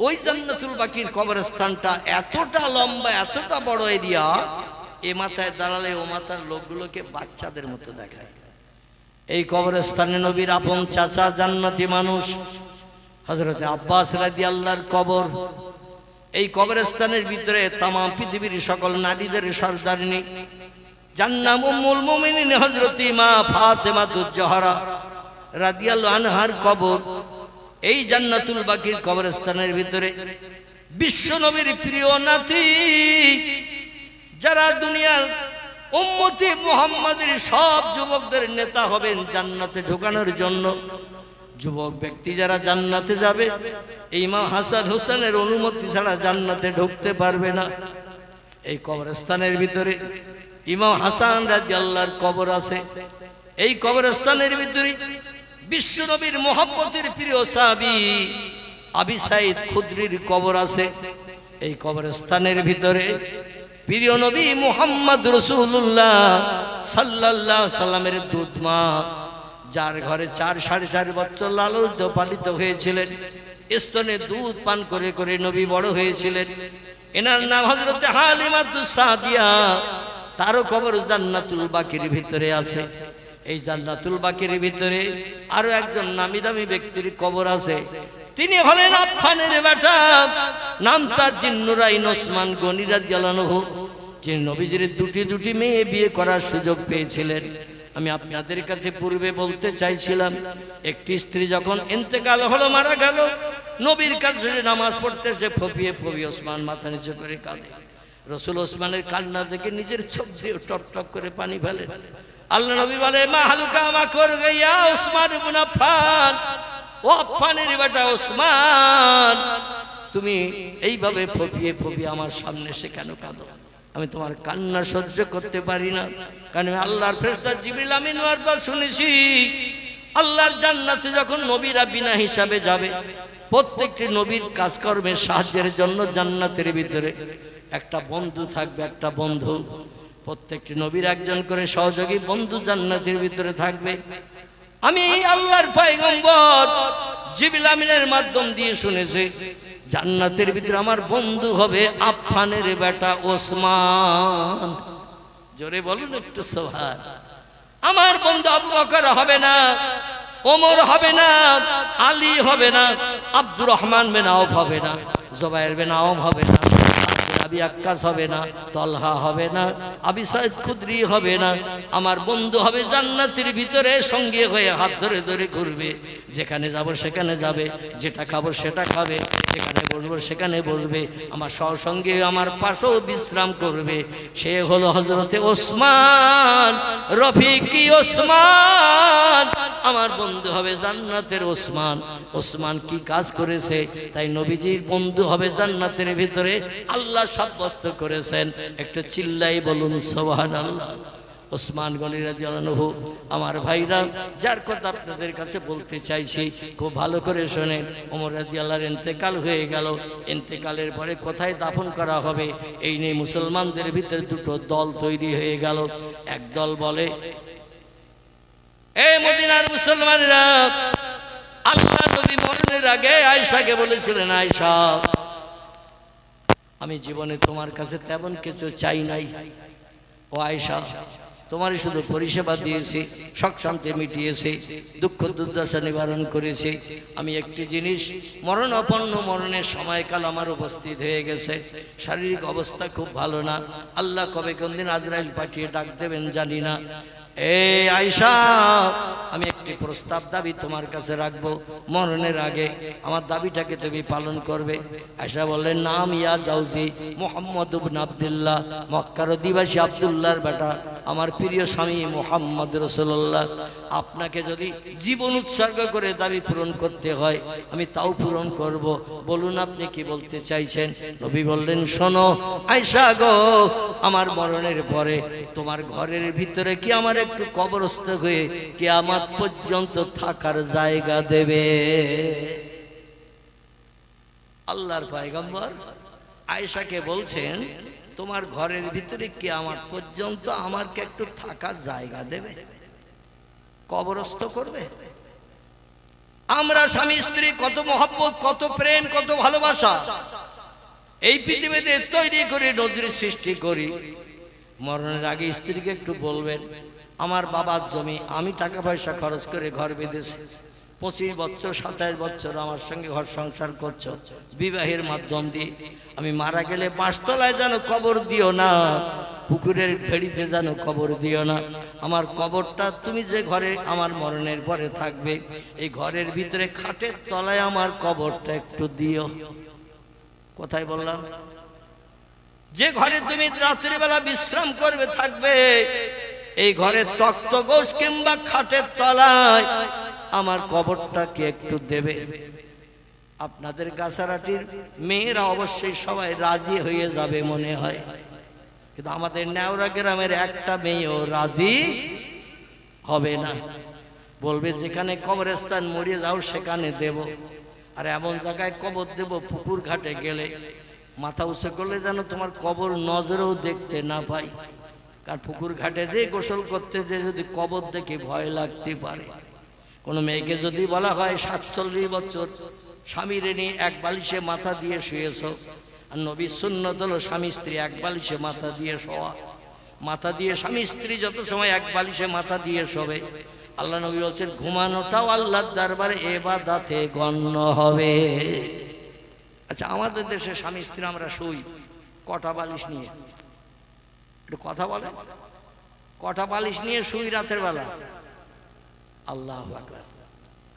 ওই জান্নাতুল বাকির কবরস্থানটা এতটা লম্বা, এতটা বড় এরিয়া, এ মাথায় দাঁড়ালে ও মাথার লোকগুলোকে বাচ্চাদের মতো দেখায়। এই কবরস্থানে নবীর আপন চাচা জান্নাতি মানুষ হযরত আব্বাস রাদিয়াল্লাহর কবর। এই কবরস্থানের ভিতরে তাম পৃথিবীর সকল নারীদের সরদারিনী জান্নাত উম্মুল মুমিনিন হযরত মা ফাতেমাতুজ জোহরা রাদিয়াল্লাহু আনহার কবর। এই জান্নাতুল বাকির কবরস্থানের ভিতরে বিশ্ব নবীর প্রিয় নাতি যারা দুনিয়ার উম্মতি মুহাম্মাদের সব যুবকদের নেতা হবেন জান্নাতে ঢোকানোর জন্য। যুবক ব্যক্তি যারা জান্নাতে যাবে, ইমাম হাসান হোসেনের অনুমতি ছাড়া জান্নাতে ঢুকতে পারবে না। এই কবরস্থানের ভিতরে ইমাম হাসান রাদিয়াল্লাহর কবর আছে। এই কবরস্থানের ভিতরে বিশ্ব নবীর মুহাব্বতের প্রিয় সাহাবী আবি সাঈদ খুদরির কবর আছে। এই কবরস্থানের ভিতরে প্রিয় নবী মুহাম্মদ রাসূলুল্লাহ সাল্লাল্লাহু আলাইহি সাল্লামের দুধ মা, যার ঘরে 4.5 বছর লালিত পালিত হয়েছিলেন, স্তনে দুধ পান করে করে নবী বড় হয়েছিলেন, এনার নাম হযরত হালিমাতুস সাদিয়া। তারও কবর জান্নাতুল বাকির ভিতরে আছে। এই জান্নাতুল বাকির ভিতরে আরো একজন নামি দামি ব্যক্তির কবর আছে। তিনি হলেন আফফানের বেটা, নাম তার জিন্নুরাইন ওসমান গনি রাদিয়াল্লাহু আনহু, যিনি নবীজির দুটি মেয়ে বিয়ে করার সুযোগ পেয়েছিলেন। আমি আপনাদের কাছে পূর্বে বলতে চাইছিলাম, একটি স্ত্রী যখন ইন্তেকাল হলো, মারা গেল, নবীর কাছে নামাজ পড়তে সে ফপিয়ে ফপিয়ে ওসমান মাথা নিচু করে কাঁদে। রাসূল ওসমানের কান্না দেখে নিজের চোখ দিয়ে টপ টপ করে পানি ফেলেন। আল্লাহ নবী বলে, মা হালুকা মা কর গিয়া ওসমান ইবনে আফফান, ও আফফানের বেটা ওসমান, তুমি এইভাবে ফপিয়ে ফপিয়ে আমার সামনে এসে কেন কাঁদো? আমি তোমার কান্না সহ্য করতে পারি না। কারণ আল্লাহর ফেরেশতা জিবরিল আমিন বারবার শুনেছি, আল্লাহর জান্নাতে যখন নবীরা বিনা হিসাবে যাবে, প্রত্যেকটি নবীর কাজকর্মের সাহায্যের জন্য জান্নাতের ভিতরে একটা বন্ধু থাকবে, একটা বন্ধু। প্রত্যেকটি নবীর একজন করে সহযোগী বন্ধু জান্নাতের ভিতরে থাকবে। আমি আল্লাহর পয়গম্বর জিবরিল আমিনের মাধ্যম দিয়ে শুনেছি, জান্নাতের ভিতরে আমার বন্ধু হবে আফফানের বেটা ওসমান। জোরে বলুন একটু সুবহান। আমার বন্ধু আবু বকর হবে না, ওমর হবে না, আলী হবে না, আব্দুর রহমান বিন আওফ হবে না, জুবায়ের বিন আওফ হবে না, আবি আক্কাস হবে না, তলহা হবে না, আবি সাঈদ খুদরি হবে না। আমার বন্ধু হবে জান্নাতের ভিতরে সঙ্গী হয়ে হাত ধরে ধরে ঘুরবে। যেখানে যাব সেখানে যাবে, যেটা খাবো সেটা খাবে, যেখানে বসবো সেখানে বসবে, আমার সহসঙ্গী আমার পাশেও বিশ্রাম করবে। সে হলো হযরতে ওসমান, রফিকি ওসমান। আমার বন্ধু হবে জান্নাতের ওসমান। ওসমান কি কাজ করেছে, তাই নবীজির বন্ধু হবে জান্নাতের ভিতরে আল্লাহ সাব্যস্ত করেছেন। একটু চিল্লাই বলুন সুবহানাল্লাহ। ওসমান গনি রাদিয়াল্লাহু আনহু, আমার ভাইরা, যার কথা আপনাদের কাছে বলতে চাইছি খুব ভালো করে শোনেন। ওমর রাদিয়াল্লাহর ইন্তেকাল হয়ে গেল। ইন্তেকালের পরে কোথায় দাফন করা হবে এই নিয়ে মুসলমানদের ভিতরে দুটো দল তৈরি হয়ে গেল। এক দল বলে, এই মদিনার মুসলমানরা, আল্লাহ নবী মরণের আগে আয়েশাকে বলেছিলেন, আয়েশা, আমি জীবনে তোমার কাছে তেমন কিছু চাই নাই। ও আয়েশা, তোমারই শুধু পরিষেবা দিয়েছি, শোক শান্তি মিটিয়েছি, দুঃখ দুর্দশা নিবারণ করেছি। আমি একটি জিনিস, মরণাপন্ন মরণের সময়কাল আমার উপস্থিত হয়ে গেছে, শারীরিক অবস্থা খুব ভালো না। আল্লাহ কবে কোন দিন আজরাইল পাঠিয়ে ডাক দেবেন জানি না। এই আয়েশা, আমি একটি প্রস্তাব দাবি তোমার কাছে রাখবো, মরণের আগে আমার দাবিটাকে তুমি পালন করবে। আয়েশা বললেন, নাম ইয়া জাউজি মুহাম্মদ ইবনে আব্দুল্লাহ, মক্কার অধিবাসী আব্দুল্লাহর বেটা, আমার প্রিয় স্বামী মুহাম্মদ রাসূলুল্লাহ, আপনাকে যদি জীবন উৎসর্গ করে দাবি পূরণ করতে হয় আমি তাও পূরণ করব। বলুন আপনি কি বলতে চাইছেন? নবী বললেন, শোনো আয়েশা গো, আমার মরণের পরে তোমার ঘরের ভিতরে কি আমার একটু কবরস্থ হয়ে কিয়ামত পর্যন্ত থাকার জায়গা দেবে? আল্লাহর পয়গম্বর আয়েশাকে বলছেন, তোমার ঘরের ভিতরে কিয়ামত পর্যন্ত আমাকে একটু থাকার জায়গা দেবে, কবরস্থ করবে? আমরা স্বামী স্ত্রী কত মহব্বত, কত প্রেম, কত ভালোবাসা এই পৃথিবীতে তৈরি করে নজরুল সৃষ্টি করি। মরণের আগে স্ত্রীকে একটু বলবেন, আমার বাবার জমি আমি টাকা পয়সা খরচ করে ঘর বেঁধেছি, 25 বছর 27 বছর আমার সঙ্গে ঘর সংসার করছো বিবাহের মাধ্যম দিয়ে, আমি মারা গেলে 5 তলায় যেন কবর দিও না, পুকুরের ভেড়িতে যেন কবর দিও না, আমার কবরটা তুমি যে ঘরে আমার মরণের পরে থাকবে এই ঘরের ভিতরে খাটের তলায় আমার কবরটা একটু দিও। কোথায় বললাম? যে ঘরে তুমি রাত্রিবেলা বিশ্রাম করবে থাকবে এই ঘরে তক্ত গোশ কিংবা খাটের তলায় আমার কবরটাকে একটু দেবে। আপনাদের গাছারাটির মেয়েরা অবশ্যই সবাই রাজি হয়ে যাবে মনে হয়, কিন্তু আমাদের নেওরা গ্রামের একটা মেয়েও রাজি হবে না, বলবে যেখানে কবরস্থান মরিয়ে যাও সেখানে দেব। আর এমন জায়গায় কবর দেব পুকুর ঘাটে গেলে মাথা উঁচু করলে যেন তোমার কবর নজরেও দেখতে না পাই, কারণ পুকুর ঘাটে যে গোসল করতে যে যদি কবর দেখে ভয় লাগতে পারে। কোনো মেয়েকে যদি বলা হয় 47 বছর স্বামীরে নিয়ে এক বালিশে মাথা দিয়ে শুয়েছ, আর নবীর সুন্নত হলো স্বামী স্ত্রী এক বালিশে মাথা দিয়ে শোয়া, মাথা দিয়ে স্বামী স্ত্রী যত সময় এক বালিশে মাথা দিয়ে শোবে আল্লাহ নবী বলছেন ঘুমানোটাও আল্লাহর দরবারে ইবাদতে গণ্য হবে। আচ্ছা, আমাদের দেশে স্বামী স্ত্রী আমরা শুই কটা বালিশ নিয়ে? একটু কথা বলে, কটা বালিশ নিয়ে শুই রাতের বেলা? আল্লাহু আকবার।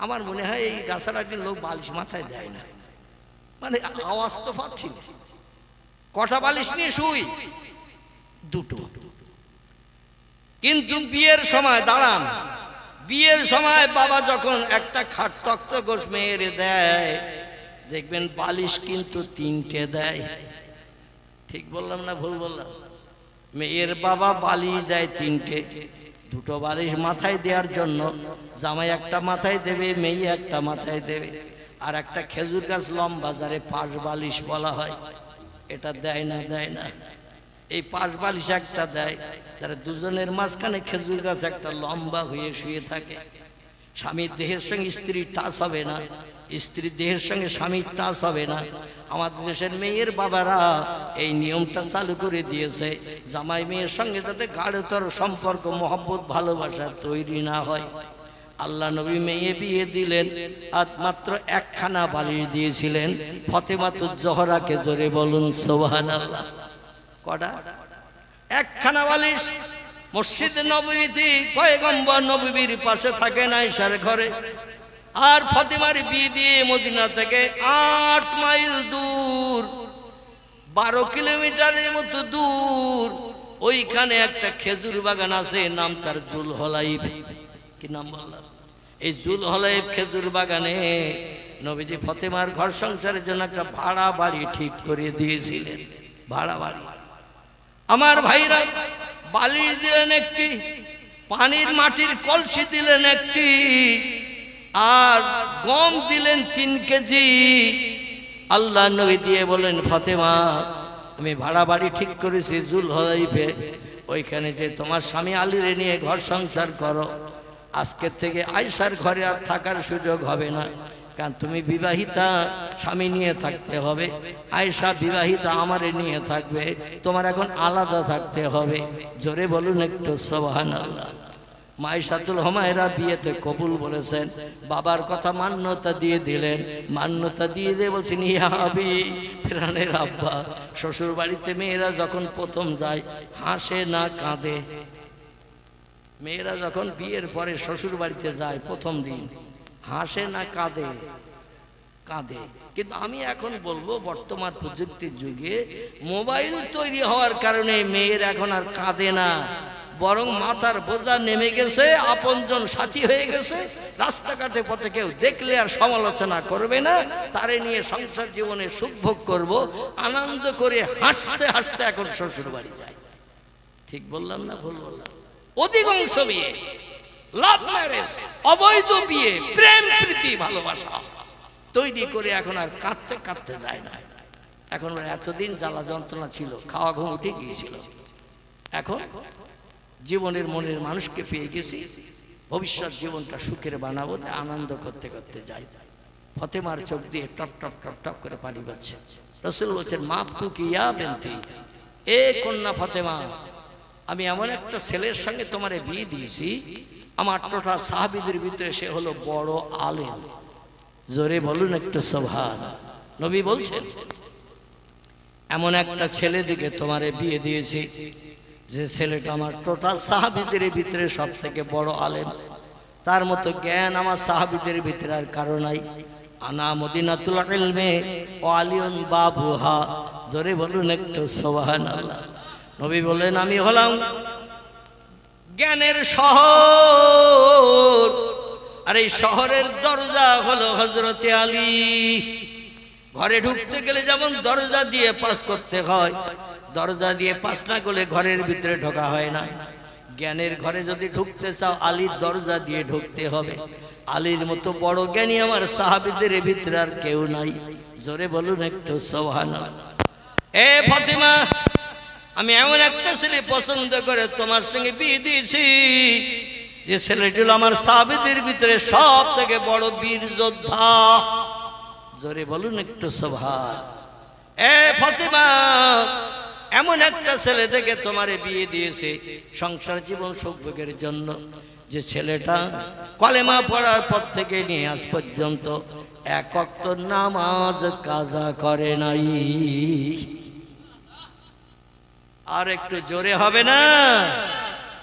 আমার মনে হয় এই গাছারাটির লোক বালিশ মাথায় দেয় না, মানে আওয়াজ তো পাচ্ছি না। কটা বালিশ নিয়ে শুই? দুটো। কিন্তু বিয়ের সময় দাঁড়ান, বিয়ের সময় বাবা যখন একটা খাট তক্ত গোশ মেয়েরে দেয় দেখবেন বালিশ কিন্তু 3টে দেয়। ঠিক বললাম না ভুল বললাম? মেয়ের বাবা বালিশ দেয় 3টে, দুটো বালিশ মাথায় দেওয়ার জন্য জামাই একটা মাথায় দেবে, মেয়ে একটা মাথায় দেবে, আর একটা খেজুর গাছ লম্বা যারে 5 বালিশ বলা হয় এটা দেয় না? দেয় না? এই 5 বালিশ একটা দেয় যারা দুজনের মাঝখানে খেজুর গাছ একটা লম্বা হয়ে শুয়ে থাকে। স্বামীর দেহের সঙ্গে স্ত্রীর টাচ হবে না, স্ত্রীর দেহের সঙ্গে স্বামীর টাচ হবে না। আমাদের দেশের মেয়ের বাবারা এই নিয়মটা চালু করে দিয়েছে, জামাই মেয়ের সঙ্গে যাতে গাঢ়তর সম্পর্ক মহব্বত ভালোবাসা তৈরি না হয়। আল্লাহ নবী মেয়ে বিয়ে দিলেন আর মাত্র একখানা বালিশ দিয়েছিলেন ফাতেমাতুজ জোহরাকে। জোরে বলুন সুবহানাল্লাহ। কটা? একখানা বালিশ। মসজিদ নববীতে পয়গম্বর নবীর পাশে থাকেন আয়েশার ঘরে, আর ফাতেমার বিয়ে দিয়ে মদিনা থেকে 8 মাইল দূর, 12 কিলোমিটারের মতো দূর, ওইখানে একটা খেজুর বাগান আছে, নাম তার জুলহলাইফ। কি নাম বললাম? এই জুলহলাইফ খেজুর বাগানে নবীজি ফাতেমার ঘর সংসারের জন্য একটা ভাড়া বাড়ি ঠিক করে দিয়েছিলেন। ভাড়া বাড়ি। আমার ভাইরা বালিশ দিলেন একটি, পানির মাটির কলসি দিলেন একটি, আর গম দিলেন 3 কেজি। আল্লাহ নবী দিয়ে বলেন ফাতেমা আমি ভাড়া বাড়ি ঠিক করেছি জুলহলাইফে, ওইখানে যে তোমার স্বামী আলীরে নিয়ে ঘর সংসার করো। আজকের থেকে আয়েশার ঘরে আর থাকার সুযোগ হবে না, কারণ তুমি বিবাহিতা, স্বামী নিয়ে থাকতে হবে। আয়েশা বিবাহিতা, আমারে নিয়ে থাকবে, তোমার এখন আলাদা থাকতে হবে। জোরে বলুন একটু সুবহানাল্লাহ। মাইশাতুল হুমায়রা বিয়েতে কবুল বলেছেন, বাবার কথা মান্যতা দিয়ে দিলেন। মান্যতা দিয়ে দিয়ে বলছেন ইয়া আবি, প্রাণের আব্বা। শ্বশুর বাড়িতে মেয়েরা যখন প্রথম যায় হাসে না কাঁদে? মেয়েরা যখন বিয়ের পরে শ্বশুর বাড়িতে যায় প্রথম দিন হাসে না কাঁদে? কাঁদে। কিন্তু আমি এখন বলবো বর্তমান প্রযুক্তির যুগে মোবাইল তৈরি হওয়ার কারণে মেয়ের এখন আর কাঁদে না, বরং মাথার বোঝা নেমে গেছে, আপনজন সাথী হয়ে গেছে। রাস্তাঘাটে পথে কেউ দেখলে আর সমালোচনা করবে না, তারে নিয়ে সংসার জীবনে সুখ ভোগ করবো, আনন্দ করে হাসতে হাসতে এখন শ্বশুর বাড়ি যায়। ঠিক বললাম না ভুল বললাম? অধিকাংশ বিয়ে লাভ ম্যারেজ, অবৈধ বিয়ে, প্রেম প্রীতি ভালোবাসা তৈরি করে এখন আর কাঁদতে কাঁদতে যায় না। এখন এতদিন জ্বালা যন্ত্রণা ছিল, খাওয়া ঘুম উঠে গিয়েছিল, এখন জীবনের মনের মানুষকে পেয়ে গেছি, ভবিষ্যৎ জীবনটা সুখের বানাবো, তাই আনন্দ করতে করতে যাই। ফতেমার চোখ দিয়ে টপ টপ টপ টপ করে পানি পড়ছে। রাসূল বলছেন, মাফ তু কি ইয়া বিনতি, এ কন্যা ফতেমা, আমি এমন একটা ছেলের সঙ্গে তোমারে বিয়ে দিয়েছি, আমার টোটাল সাহাবীদের ভিতরে সে হলো বড় আলেম। জোরে বলুন একটু সুবহানাল্লাহ। নবী বলছেন, এমন একটা ছেলে দিকে তোমারে বিয়ে দিয়েছি যে ছেলেটা আমার টোটাল সাহাবীদের ভিতরে সব থেকে বড় আলেম। তার মতো জ্ঞান আমার সাহাবীদের ভিতরে আর কারো নাই। আনা মদিনাতুল ইলমে ওয়া আলিউন বাবুহা। জোরে বলুন একটু সুবহানাল্লাহ। নবী বললেন, আমি হলাম জ্ঞানের শহর, আর এই শহরের দরজা হলো হযরতে আলী। ঘরে ঢুকতে গেলে যেমন দরজা দিয়ে পাস করতে হয়, দরজা দিয়ে পাস না করলে ঘরের ভিতরে ঢোকা হয় না। জ্ঞানের ঘরে যদি ঢুকতে চাও, আলীর দরজা দিয়ে ঢুকতে হবে। আলীর মতো বড় জ্ঞানী আমার সাহাবীদের ভিতরে আর কেউ নাই। জোরে বলুন একটু সুবহানাল্লাহ। এ ফাতেমা, আমি এমন একটা ছেলে পছন্দ করে তোমার সঙ্গে বিয়ে দিয়েছি যে ছেলেটি হলো আমার সাহাবীদের ভিতরে সব থেকে বড় বীর যোদ্ধা। জোরে বলুন একটু সুবহান। এ ফাতেমা, এমন একটা ছেলে থেকে তোমারে বিয়ে দিয়েছে সংসার জীবন সুখভোগের জন্য, যে ছেলেটা কলেমা পড়ার পর থেকে নিয়ে আজ পর্যন্ত এক ওয়াক্ত নামাজ কাজা করে নাই। আর একটু জোরে হবে না?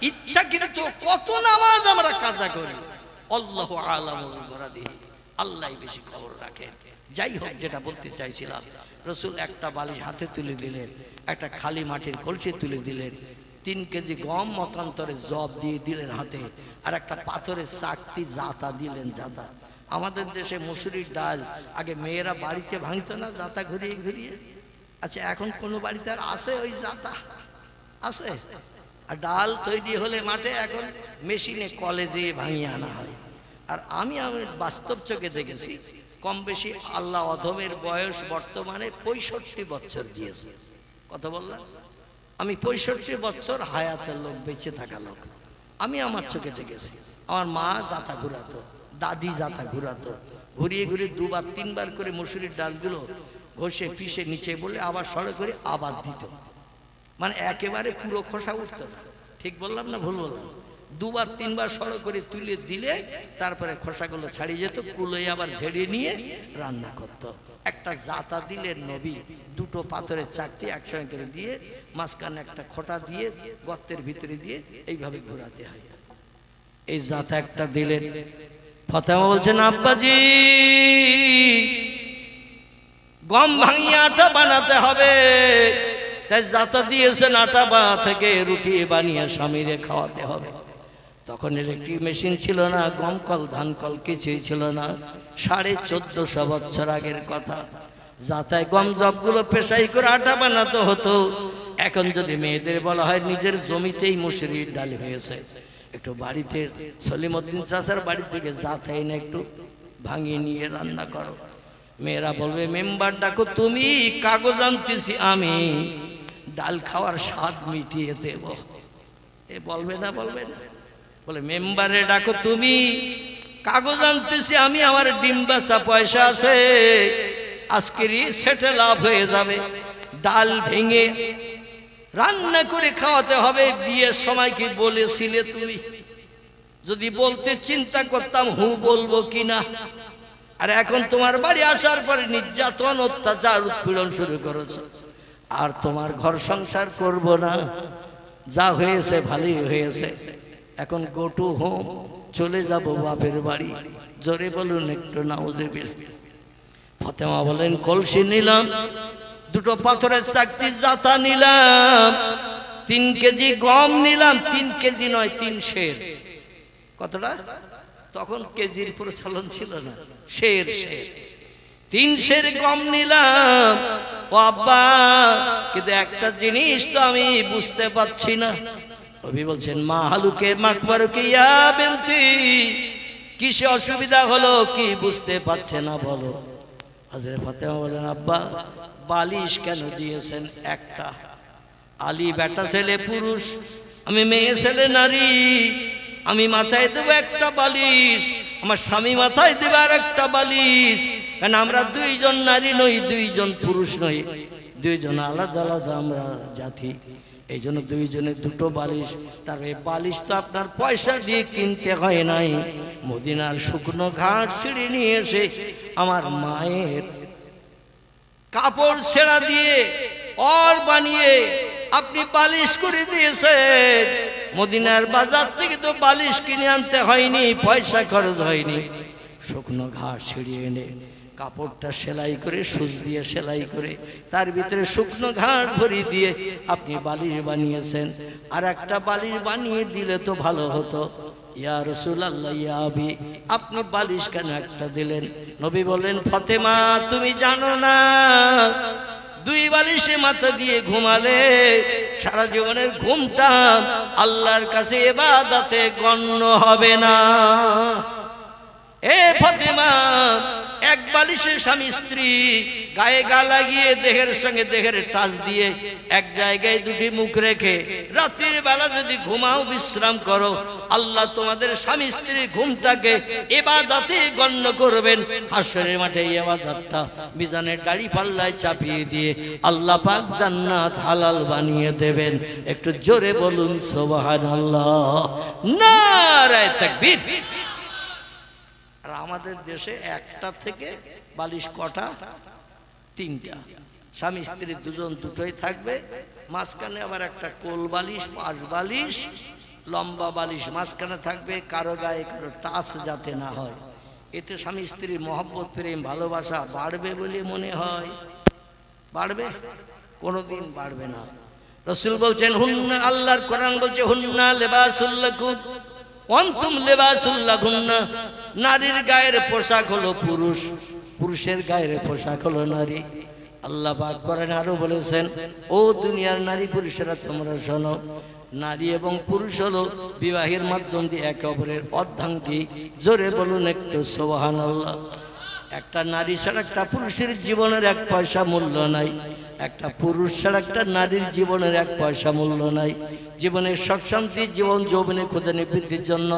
ইচ্ছা কিন্তু কত নামাজ আমরা কাজা করি, আল্লাহু আ'লামু বিমুরাদিহি, আল্লাহই বেশি খবর রাখেন। যাই হোক, যেটা বলতে চাইছিলাম, রাসূল একটা বালিশ হাতে তুলে দিলেন, একটা খালি মাটির কলসি তুলে দিলেন, 3 কেজি গম মতান্তরে জব দিয়ে দিলেন হাতে, আর একটা পাথরের চাকতি জাতা দিলেন। জাতা আমাদের দেশে মুসুরির ডাল আগে মেয়েরা বাড়িতে ভাঙতো না, জাতা ঘুরিয়ে ঘুরিয়ে। আচ্ছা, এখন কোনো বাড়িতে আর আছে ওই জাতা? আছে? আর ডাল তৈরি হলে মাঠে এখন মেশিনে কলেজে ভাঙিয়ে আনা হয়। আর আমি বাস্তব চোখে দেখেছি, কম বেশি আল্লাহ অধমের বয়স বর্তমানে 65 বছর দিয়েছে। কথা বললাম, আমি 65 বছর হায়াতের লোক, বেঁচে থাকা লোক। আমি আমার চোখে দেখেছি। আমার মা জাতা ঘুরাতো, দাদি জাতা ঘুরাতো, ঘুরিয়ে ঘুরিয়ে 2-3 বার করে মুসুরির ডালগুলো ঘষে পিষে নিচে বলে আবার সরে করে আবার দিত। মানে একেবারে পুরো খোসা উঠত না। ঠিক বললাম না ভুল বললাম? 2-3 বার সরে করে তুলে দিলে তারপরে খোসাগুলো ছাড়িয়ে যেত, কুলোয় আবার ঝেড়ে নিয়ে রান্না করত। একটা জাতা দিলেন নবী, 2টো পাথরের চাকতি একসঙ্গে করে দিয়ে মাঝখানে একটা খোটা দিয়ে গর্তের ভিতরে দিয়ে এইভাবে ঘোরাতে হয়। এই জাতা একটা দিলেন। ফাতেমা বলছেন, আব্বাজি, গম ভাঙিয়ে আটা বানাতে হবে, তাই জাতা দিয়েছেন, আটা বানা থেকে রুটি বানিয়ে স্বামীরে খাওয়াতে হবে। তখন ইলেকট্রিক মেশিন ছিল না, গম কল ধান কল কিছুই ছিল না। 1450 বছর আগের কথা। জাতায় গম জবগুলো পেশাই করে আটা বানাতে হতো। এখন যদি মেয়েদের বলা হয় নিজের জমিতেই মুসুরির ডাল হয়েছে, একটু বাড়িতে সলিমউদ্দিন চাচার বাড়ি থেকে জাতাই না একটু ভাঙিয়ে নিয়ে রান্না করো, মেয়েরা বলবে, মেম্বার ডাকো তুমি, কাগজ আনতেছি আমি, ডাল খাওয়ার স্বাদ মিটিয়ে দেব। এ বলবে না? বলবে না? বলে, মেম্বারে ডাকো তুমি, কাগজ আনতেছি আমি, আমার ডিম বেচা পয়সা আছে, আজকেরই সেটে লাভ হয়ে যাবে, ডাল ভেঙে রান্না করে খাওয়াতে হবে। বিয়ের সময় কি বলেছিলে তুমি? যদি বলতে চিন্তা করতাম হু বলবো কিনা। আর এখন তোমার বাড়ি আসার পরে নির্যাতন, অত্যাচার, উৎপীড়ন শুরু করেছে। আর তোমার ঘর সংসার করব না, যা হয়েছে ভালোই হয়েছে, এখন গো টু হোম, চলে যাব বাপের বাড়ি। জোরে বলুন একটু নাউজুবিল্লাহ। ফাতেমা বলেন, কলসি নিলাম, 2টো পাথরের চাকতি জাতা নিলাম, 3 কেজি গম নিলাম, 3 কেজি নয় 3 সের। কতটা? তখন কেজির প্রচলন ছিল না, সের। 3 সের গম নিলাম। ও আব্বা, কিন্তু একটা জিনিস তো আমি বুঝতে পারছি না। নবী বলছেন, মা হালুকে মাকবারুকে ইয়া বিনতি, কিসে অসুবিধা হলো, কি বুঝতে পারছে না বলো। হযরত ফাতেমা বলেন, আব্বা, বালিশ কেন দিয়েছেন একটা? আলী বেটা ছেলে পুরুষ, আমি মেয়ে ছেলে নারী, আমি মাথায় দেবো একটা বালিশ, আমার স্বামী মাথায় দেবে আর একটা বালিশ। কারণ আমরা দুইজন নারী নই, দুইজন পুরুষ নই, দুইজন আলাদা আলাদা আমরা জাতি। এই জন্য দুইজনে দুটো বালিশ। তার এই বালিশ তো আপনার পয়সা দিয়ে কিনতে হয় নাই, মদিনার শুকনো ঘাট সিঁড়ি নিয়ে এসে আমার মায়ের কাপড় ছেঁড়া দিয়ে অর বানিয়ে আপনি বালিশ করে দিয়েছেন। মদিনার বাজার থেকে তো বালিশ কিনে আনতে হয়নি, পয়সা খরচ হয়নি। শুকনো ঘাস ছিঁড়িয়ে এনে কাপড়টা সেলাই করে, সুচ দিয়ে সেলাই করে তার ভিতরে শুকনো ঘাস ভরিয়ে দিয়ে আপনি বালিশ বানিয়েছেন। আর একটা বালিশ বানিয়ে দিলে তো ভালো হতো। ইয়া রাসূলুল্লাহ, ইয়া আবি, আপনি বালিশ কেন একটা দিলেন? নবী বললেন, ফাতেমা তুমি জানো না, দুই বালিশে মাথা দিয়ে ঘুমালে সারা জীবনের ঘুমটা আল্লাহর কাছে ইবাদতে গণ্য হবে না। এ ফাতেমা, এক বালিশে স্বামী স্ত্রী গায়ে গা লাগিয়ে দেহের সঙ্গে দেহের টাচ দিয়ে এক জায়গায় দুটি মুখ রেখে রাতের বেলা যদি ঘুমাও, বিশ্রাম করো, আল্লাহ তোমাদের স্বামী স্ত্রীর ঘুমটাকে ইবাদতে গণ্য করবেন। হাসরের মাঠে এই ইবাদতটা মিজানের দাড়ি পাল্লায় চাপিয়ে দিয়ে আল্লাহ পাক জান্নাত হালাল বানিয়ে দেবেন। একটু জোরে বলুন সুবহানাল্লাহ, নারায়ে তাকবীর। আর আমাদের দেশে একটা থেকে বালিশ কটা? তিনটা। স্বামী স্ত্রী দুজন দুটোই থাকবে, মাঝখানে আবার একটা কোল বালিশ, পাশ বালিশ, লম্বা বালিশ মাঝখানে থাকবে, কারো গায়ে কারো টাচ যাতে না হয়। এতে স্বামী স্ত্রীর মহব্বত, প্রেম, ভালোবাসা বাড়বে বলে মনে হয়? বাড়বে? কোনোদিন বাড়বে না। রাসূল বলছেন, হুন্না, আল্লাহর কোরআন বলছে, হুন্না লিবাসুল লাকুম ওয়া আনতুম লিবাসুল লাহুন্না। নারীর গায়ের পোশাক হলো পুরুষ, পুরুষের গায়ের পোশাক হলো নারী। আল্লাহ পাক কোরআনে আরো বলেছেন, ও দুনিয়ার নারী পুরুষেরা তোমরা শোনো, নারী এবং পুরুষ হলো বিবাহের মাধ্যম দিয়ে একে অপরের অর্ধাঙ্গী। জোরে বলুন একটু সুবহানাল্লাহ। একটা নারী ছাড়া একটা পুরুষের জীবনের এক পয়সা মূল্য নাই, একটা পুরুষ ছাড়া একটা নারীর জীবনের এক পয়সা মূল্য নাই। জীবনের সুখ শান্তি, জীবন যৌবনে খোদা নিবৃত্তির জন্য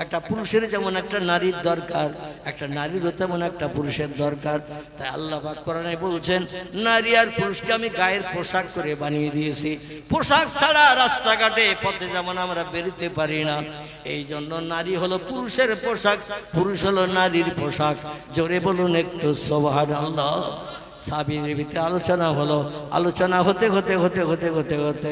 একটা পুরুষের যেমন একটা নারীর দরকার, একটা নারীরও তেমন একটা পুরুষের দরকার। তাই আল্লাহ পাক কোরআনে বলছেন, নারী আর পুরুষকে আমি গায়ের পোশাক করে বানিয়ে দিয়েছি। পোশাক ছাড়া রাস্তাঘাটে পথে যেমন আমরা বেরোতে পারি না, এই জন্য নারী হলো পুরুষের পোশাক, পুরুষ হলো নারীর পোশাক। জোরে বলুন একটু সুবহানাল্লাহ। সাহাবীদের ভিতরে আলোচনা হলো, আলোচনা হতে হতে হতে হতে হতে হতে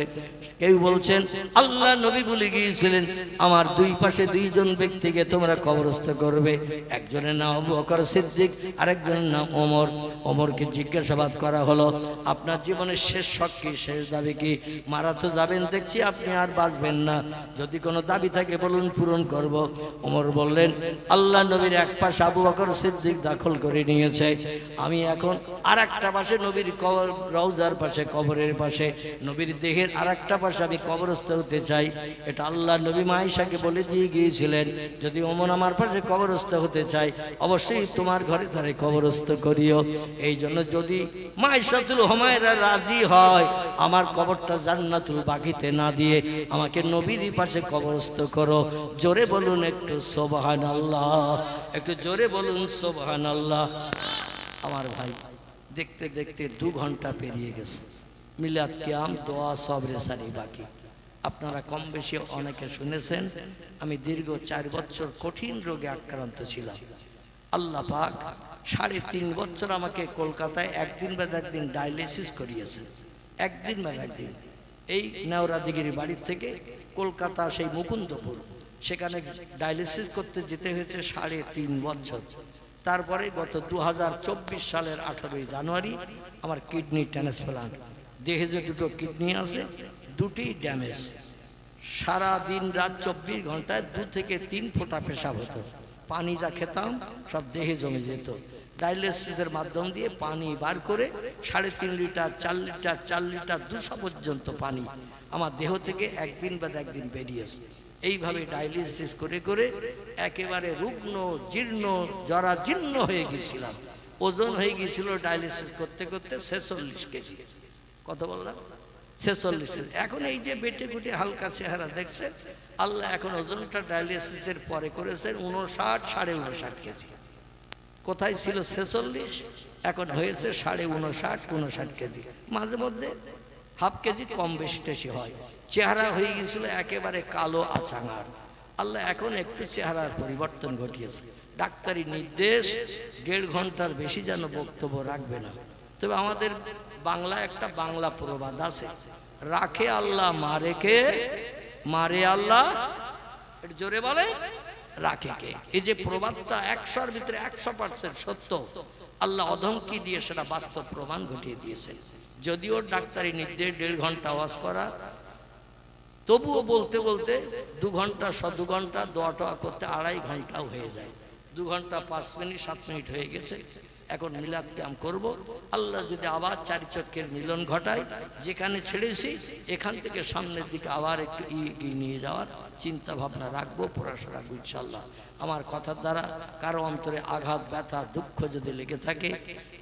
কেউ বলছেন, আল্লাহ নবী বলে গিয়েছিলেন, আমার দুই পাশে দুইজন ব্যক্তিকে তোমরা কবরস্থ করবে। একজনের নাম আবু বকর সিদ্দিক, আরেকজনের নাম ওমর। ওমরকে জিজ্ঞাসাবাদ করা হলো, আপনার জীবনের শেষ শখ কি, শেষ দাবি কি? মারা তো যাবেন দেখছি, আপনি আর বাঁচবেন না, যদি কোনো দাবি থাকে বলুন, পূরণ করব। ওমর বললেন, আল্লাহ নবীর এক পাশে আবু বকর সিদ্দিক দখল করে নিয়েছে, আমি এখন আর একটা পাশে নবীর কবর, রওজার পাশে, কবরের পাশে, নবীর দেহের আর একটা পাশে আমি কবরস্থ হতে চাই। এটা আল্লাহ নবী আয়েশাকে বলে দিয়ে গিয়েছিলেন, যদি ওমর আমার পাশে কবরস্থ হতে চাই, অবশ্যই তোমার ঘরে তারে কবরস্থ করিও। এই জন্য যদি মাইশাতুল হুমায়রা রাজি হয়, আমার কবরটা জান্নাতুল বাকিতে না দিয়ে আমাকে নবীর পাশে কবরস্থ করো। জোরে বলুন একটু সুবহানাল্লাহ, একটু জোরে বলুন সুবহানাল্লাহ। আমার ভাই, দেখতে দেখতে 2 ঘন্টা পেরিয়ে গেছে। মিলাদ কিয়াম, দোয়া, সবরে সারি বাকি। আপনারা কম বেশি অনেকে শুনেছেন, আমি দীর্ঘ 4 বছর কঠিন রোগে আক্রান্ত ছিলাম। আল্লাহ পাক 3.5 বছর আমাকে কলকাতায় একদিন বাদ একদিন ডায়ালিসিস করিয়েছেন। একদিন বাদ একদিন এই নেওরাদিগির বাড়ির থেকে কলকাতা সেই মুকুন্দপুর, সেখানে ডায়ালিসিস করতে যেতে হয়েছে 3.5 বছর। তারপরে গত 2024 সালের 18 জানুয়ারি আমার কিডনি ট্রান্সপ্লান্ট। দেহে যে 2টো কিডনি আছে, 2টি ড্যামেজ। সারা দিন রাত 24 ঘন্টায় 2 থেকে 3 ফোঁটা পেশাব হতো। পানি যা খেতাম সব দেহে জমে যেত। ডায়ালিসিসের মাধ্যম দিয়ে পানি বার করে 3.5 লিটার, 4 লিটার, 4 লিটার 200 পর্যন্ত পানি আমার দেহ থেকে একদিন বাদ একদিন বেরিয়েছে। এইভাবে ডায়ালিসিস করে করে একেবারে রুগ্ন, জীর্ণ, জরাজীর্ণ হয়ে গিয়েছিলাম। ওজন হয়ে গিয়েছিল ডায়ালিসিস করতে করতে 46 কেজি। কত বললাম? 46। এখন এই যে বেটে কুটে হালকা চেহারা দেখছেন, আল্লাহ এখন ওজনটা ডায়ালিসিসের পরে করেছেন 59 59.5 কেজি। কোথায় ছিল 46, এখন হয়েছে 59.5 কেজি। মাঝে মধ্যে হাফ কেজি কম বেশি হয়। চেহারা হয়ে গেছিল একেবারে কালো আছাঙার। আল্লাহ এখন একটু চেহারার পরিবর্তন ঘটিয়েছে। ডাক্তারি নির্দেশ 1.5 ঘন্টার বেশি যেন বক্তব্য রাখবে না। তবে আমাদের বাংলা একটা বাংলা প্রবাদ আছে, রাখে আল্লাহ মারে কে, মারে আল্লাহ, একটু জোরে বলে, রাখে কে। এই যে প্রবাদটা 100-র ভিতরে 100% সত্য। আল্লাহ অধমকি দিয়ে সেটা বাস্তব প্রমাণ ঘটিয়ে দিয়েছেন। যদিও ডাক্তারি নির্দেশ 1.5 ঘন্টা ওয়াজ করা, তবুও বলতে বলতে 2 ঘন্টা 2 ঘন্টা দোয়া করতে 2.5 ঘন্টাও হয়ে যায়। 2 ঘন্টা 5 মিনিট 7 মিনিট হয়ে গেছে। এখন মিলাদ ক্যাম্প করব। আল্লাহ যদি আবার 4 চক্রের মিলন ঘটায়, যেখানে ছেড়েছি এখান থেকে সামনের দিকে আবার একটু এগিয়ে নিয়ে যাওয়ার চিন্তা ভাবনা রাখবো, প্রয়াস রাখবো ইনশাল্লাহ। আমার কথার দ্বারা কারো অন্তরে আঘাত, ব্যথা, দুঃখ যদি লেগে থাকে,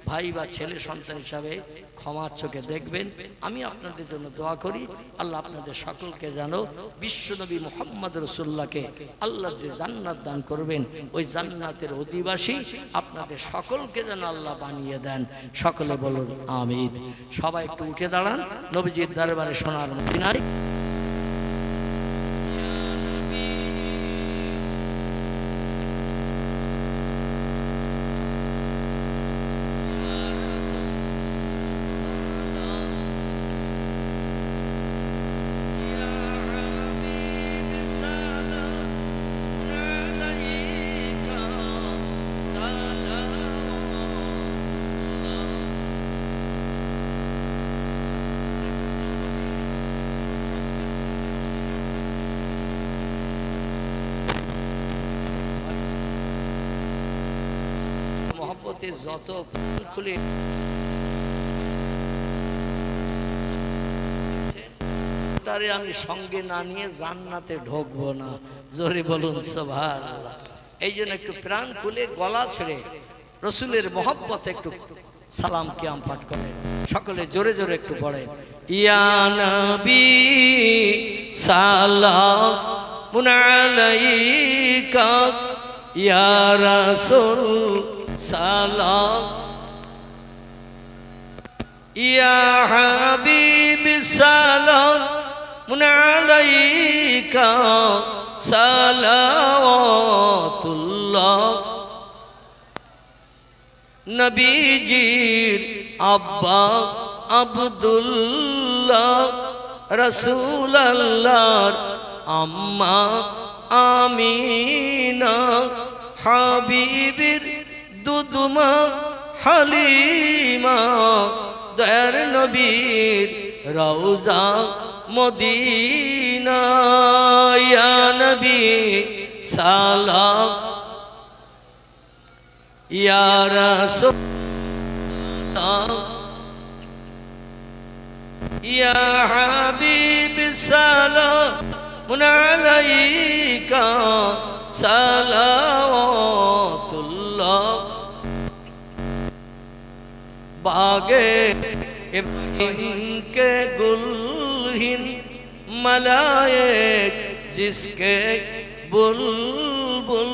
ভাই বা ছেলে সন্তান হিসাবে ক্ষমার চোখে দেখবেন। আমি আপনাদের জন্য দোয়া করি, আল্লাহ আপনাদের সকলকে যেন বিশ্বনবী মুহাম্মদ রাসূলুল্লাহকে আল্লাহ যে জান্নাত দান করবেন, ওই জান্নাতের অধিবাসী আপনাদের সকলকে যেন আল্লাহ বানিয়ে দেন। সকলে বলুন আমিন। সবাই একটু উঠে দাঁড়ান, নবীজির দরবারে শোনার মদিনায়। যত খুলে তারে আমি সঙ্গে না নিয়ে জান্নাতে ঢুকবো না। জোরে বলুন সুবহানাল্লাহ। এই জন্য একটু প্রাণ খুলে গলা ছেড়ে রসুলের মহব্বতে একটু সালাম কিয়াম পাঠ করেন। সকলে জোরে জোরে একটু পড়েন, ইয়া নবী সালামুন আলাইকা, ইয়া রাসূল সালাম, ইয়া হাবিব সালামুন আলাইকা, সালাওয়াতুল্লাহ। নবীজির আব্বা আব্দুল্লাহ, রাসূলুল্লাহর আম্মা আমিনা, হাবিবের দুদমা হালিমা, দয়ার নবীর রওজা মদিনা। ইয়া নবী সালাম, ইয়া রাসূল সালাম, ইয়া হাবিব সালামুন আলাইকা, সালাওয়াতুল্লাহ। बागे इनके गुलहिन मलाइक, जिसके बुलबुल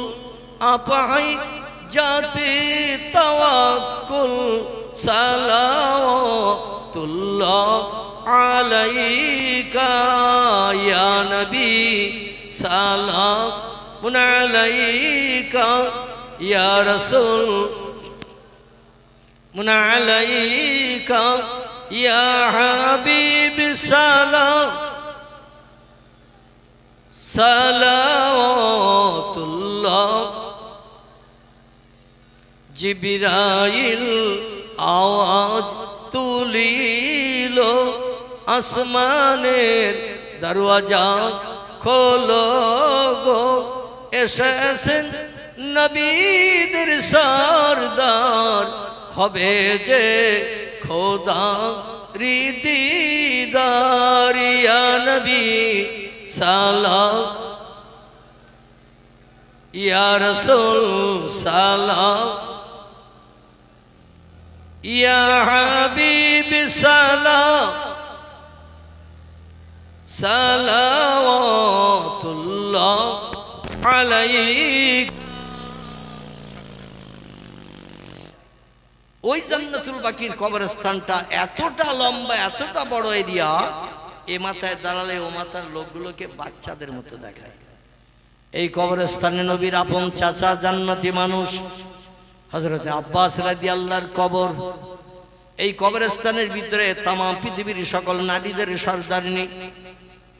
अपाई जाती तवक्कुल, सलावतुल्लाह अलैका, या नबी सलामुन अलैका, या रसूल मुन अलैका, या हबीब सलाम, सलावतुल्लाह। जिब्राइल आवाज तुलिलो, আসমানের দরওয়াজা খোলো গো, এসেছেন নবীদের সরদার, হবে যে খোদা দিদার। ইয়া নবী সালাম, ইয়া রাসূল সালাম, ইয়া হাবিব সালাম, সালাওয়াতুল্লাহ আলাইক। ওই জান্নাতুল বাকির কবরস্থানটা এতটা লম্বা, এতটা বড় এরিয়া, এ মাথায় দাঁড়ালে ও মাথার লোকগুলোকে বাচ্চাদের মতো দেখায়। এই কবরস্থানে নবীর আপন চাচা জান্নাতি মানুষ হযরতে আব্বাস রাদিয়াল্লাহর কবর। এই কবরস্থানের ভিতরে তামাম পৃথিবীর সকল নারীদের সরদারিনী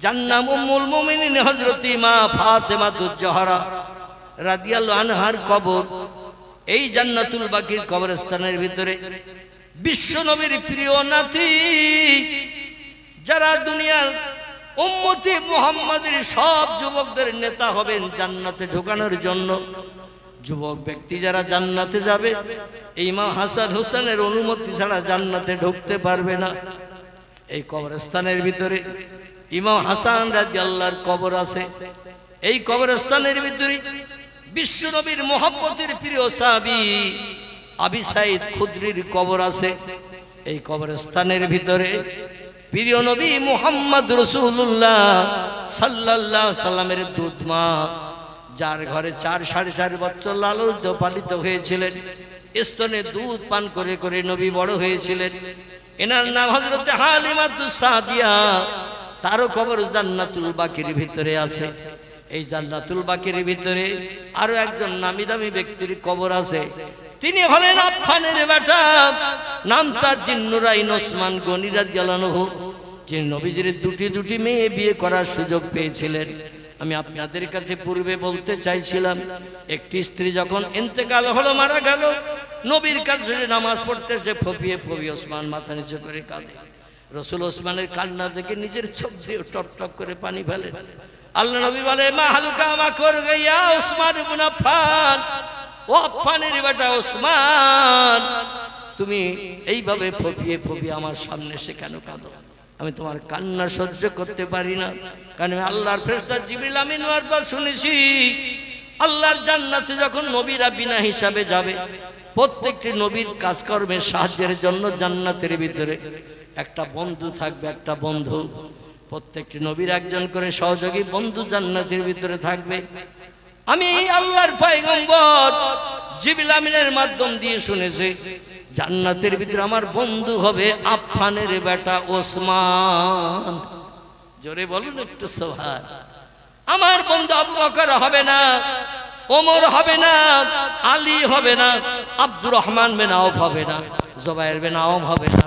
জান্নাম উম্মুল মুমিনিন হযরত মা ফাতেমাতুজ জোহরা রাদিয়াল্লাহু আনহার কবর। এই জান্নাতুল বাকির কবরস্থানের ভিতরে বিশ্ব নবীর প্রিয় নাতি, যারা দুনিয়ার উম্মতি মুহাম্মাদের সব যুবকদের নেতা হবেন জান্নাতে ঢোকানোর জন্য। যুবক ব্যক্তি যারা জান্নাতে যাবে, এই ইমাম হাসান হোসেনের অনুমতি ছাড়া জান্নাতে ঢুকতে পারবে না। এই কবরস্থানের ভিতরে ইমাম হাসান রাদিয়াল্লাহর কবর আছে। এই কবরস্থানের ভিতরে বিশ্ব নবীর মুহাম্মতের প্রিয় সাহাবী আবি সাঈদ খুদরির কবর আছে। এই কবরস্থানের ভিতরে প্রিয় নবী মুহাম্মদ রাসূলুল্লাহ সাল্লাল্লাহু আলাইহি সাল্লামের দুধ মা, যার ঘরে 4.5 বছর লালিত পালিত হয়েছিলেন, স্তনে দুধ পান করে করে নবী বড় হয়েছিলেন, এনার নাম হযরত হালিমাতুস সাদিয়া। তারও কবর জান্নাতুল বাকির ভিতরে আছে। এই জান্নাতুল বাকির ভিতরে আরো একজন নামি দামি ব্যক্তির কবর আছে। তিনি হলেন আফফানের বেটা, নাম তার জিন্নুরাইন ওসমান গনি রাদিয়াল্লাহু আনহু, যিনি নবীজির দুটি মেয়ে বিয়ে করার সুযোগ পেয়েছিলেন। আমি আপনাদের কাছে পূর্বে বলতে চাইছিলাম, একটি স্ত্রী যখন ইন্তেকাল হলো, মারা গেল, নবীর কাছে নামাজ পড়তে সে ফপিয়ে ফপিয়ে ওসমান মাথা নিচু করে কাঁদে। রাসূল ওসমানের কান্না দেখে নিজের চোখ দিয়ে টপ টপ করে পানি ফেলে। আল্লাহ নবী বলে, মা হালুকা মা কর গিয়া ওসমান ইবনে আফফান, ও আফফানের বেটা ওসমান, তুমি এইভাবে ফপিয়ে ফপিয়ে আমার সামনে এসে কেন কাঁদো? আমি তোমার কান্না সহ্য করতে পারি না। কারণ আমি আল্লাহর ফেরেশতা জিবরিল আমিন বারবার শুনেছি, আল্লাহর জান্নাতে যখন নবীরা বিনা হিসাবে যাবে, প্রত্যেকটি নবীর কাজকর্মের সাহায্যের জন্য জান্নাতের ভিতরে একটা বন্ধু থাকবে, একটা বন্ধু। প্রত্যেকটি নবীর একজন করে সহযোগী বন্ধু জান্নাতের ভিতরে থাকবে। আমি আল্লাহর পয়গম্বর জিবরিল আমিনের মাধ্যম দিয়ে শুনেছি, জান্নাতের ভিতরে আমার বন্ধু হবে আফফানের বেটা ওসমান। জোরে বলুন একটু সুবহান। আমার বন্ধু আবু বকর হবে না, ওমর হবে না, আলী হবে না, আব্দুর রহমান বিন আওফ হবে না, জুবায়ের বিন আওয়াম হবে না,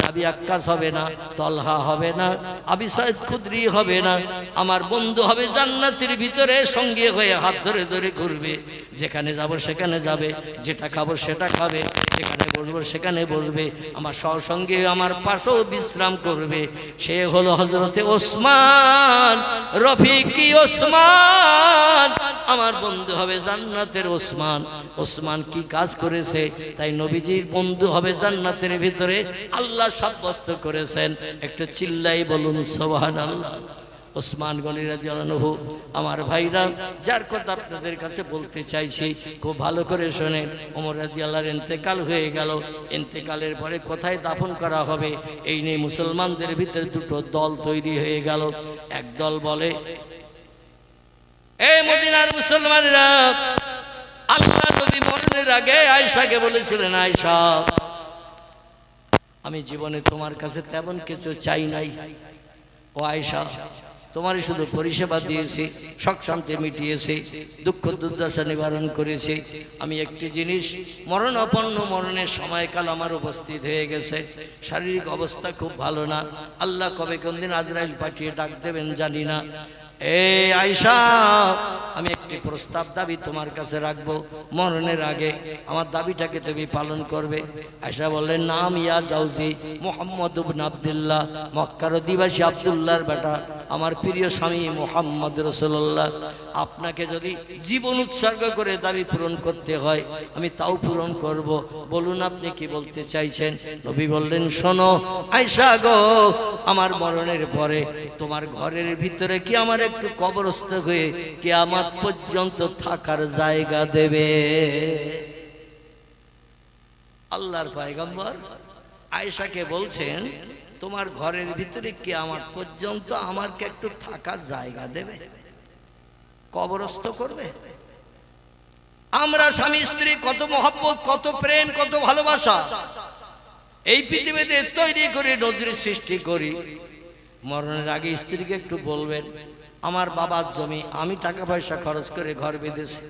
আবি আক্কাস হবে না, তলহা হবে না, আবি সাঈদ খুদরি হবে না। আমার বন্ধু হবে জান্নাতের ভিতরে সঙ্গে হয়ে হাত ধরে ধরে ঘুরবে। যেখানে যাব সেখানে যাবে, যেটা খাবো সেটা খাবে, যেখানে বসবো সেখানে বসবে, আমার সঙ্গে আমার পাশেও বিশ্রাম করবে। সে হলো হযরতে ওসমান, রফিকি ওসমান। আমার বন্ধু হবে জান্নাতের ওসমান। ওসমান কি কাজ করেছে, তাই নবীজির বন্ধু হবে জান্নাতের ভিতরে আল্লাহ সাব্যস্ত করেছেন। একটু চিল্লাই বলুন সুবহানাল্লাহ। ওসমান গনি রাদিয়াল্লাহু আনহু আমার ভাইরা, যার কথা আপনাদের কাছে বলতে চাইছি, খুব ভালো করে শুনেন। ওমর রাদিয়াল্লাহর ইন্তেকাল হয়ে গেল। ইন্তেকালের পরে কোথায় দাফন করা হবে এই নিয়ে মুসলমানদের ভিতরে দুটো দল তৈরি হয়ে গেল। এক দল বলে, এই মদিনার মুসলমানেরা, আল্লাহ নবী মরণের আগে আয়েশাকে বলেছিলেন, আয়েশা, আমি জীবনে তোমার কাছে তেমন কিছু চাই নাই। ও আয়েশা, তোমারই শুধু পরিষেবা দিয়েছি, শোক শান্তি মিটিয়েছি, দুঃখ দুর্দশা নিবারণ করেছি। আমি একটি জিনিস, মরণাপন্ন মরণের সময়কাল আমার উপস্থিত হয়ে গেছে, শারীরিক অবস্থা খুব ভালো না। আল্লাহ কবে কোন দিন আজরাইল পাঠিয়ে ডাক দেবেন জানি না। এই আয়েশা, আমি একটি প্রস্তাব দাবি তোমার কাছে রাখবো, মরণের আগে আমার দাবিটাকে তুমি পালন করবে। আয়েশা বললেন, নাম ইয়া জাউজি মুহাম্মদ ইবনে আব্দুল্লাহ, মক্কার অধিবাসী আব্দুল্লাহর বেটা, আমার প্রিয় স্বামী মুহাম্মদ রাসূলুল্লাহ, আপনাকে যদি জীবন উৎসর্গ করে দাবি পূরণ করতে হয় আমি তাও পূরণ করব। বলুন আপনি কি বলতে চাইছেন? নবী বললেন, শোনো আয়েশা গো, আমার মরণের পরে তোমার ঘরের ভিতরে কি আমার একটু কবরস্থ হয়ে কিয়ামত পর্যন্ত থাকার জায়গা দেবে? আল্লাহর পয়গম্বর আয়েশাকে বলছেন, তোমার ঘরের ভিতরে কিয়ামত পর্যন্ত আমাকে একটু থাকার জায়গা দেবে, কবরস্থ করবে। আমরা স্বামী স্ত্রী কত মহব্বত, কত প্রেম, কত ভালোবাসা এই পৃথিবীতে তৈরি করে নজরে সৃষ্টি করি। মরণের আগে স্ত্রীকে একটু বলবেন, আমার বাবার জমি আমি টাকা পয়সা খরচ করে ঘর বেঁধেছি,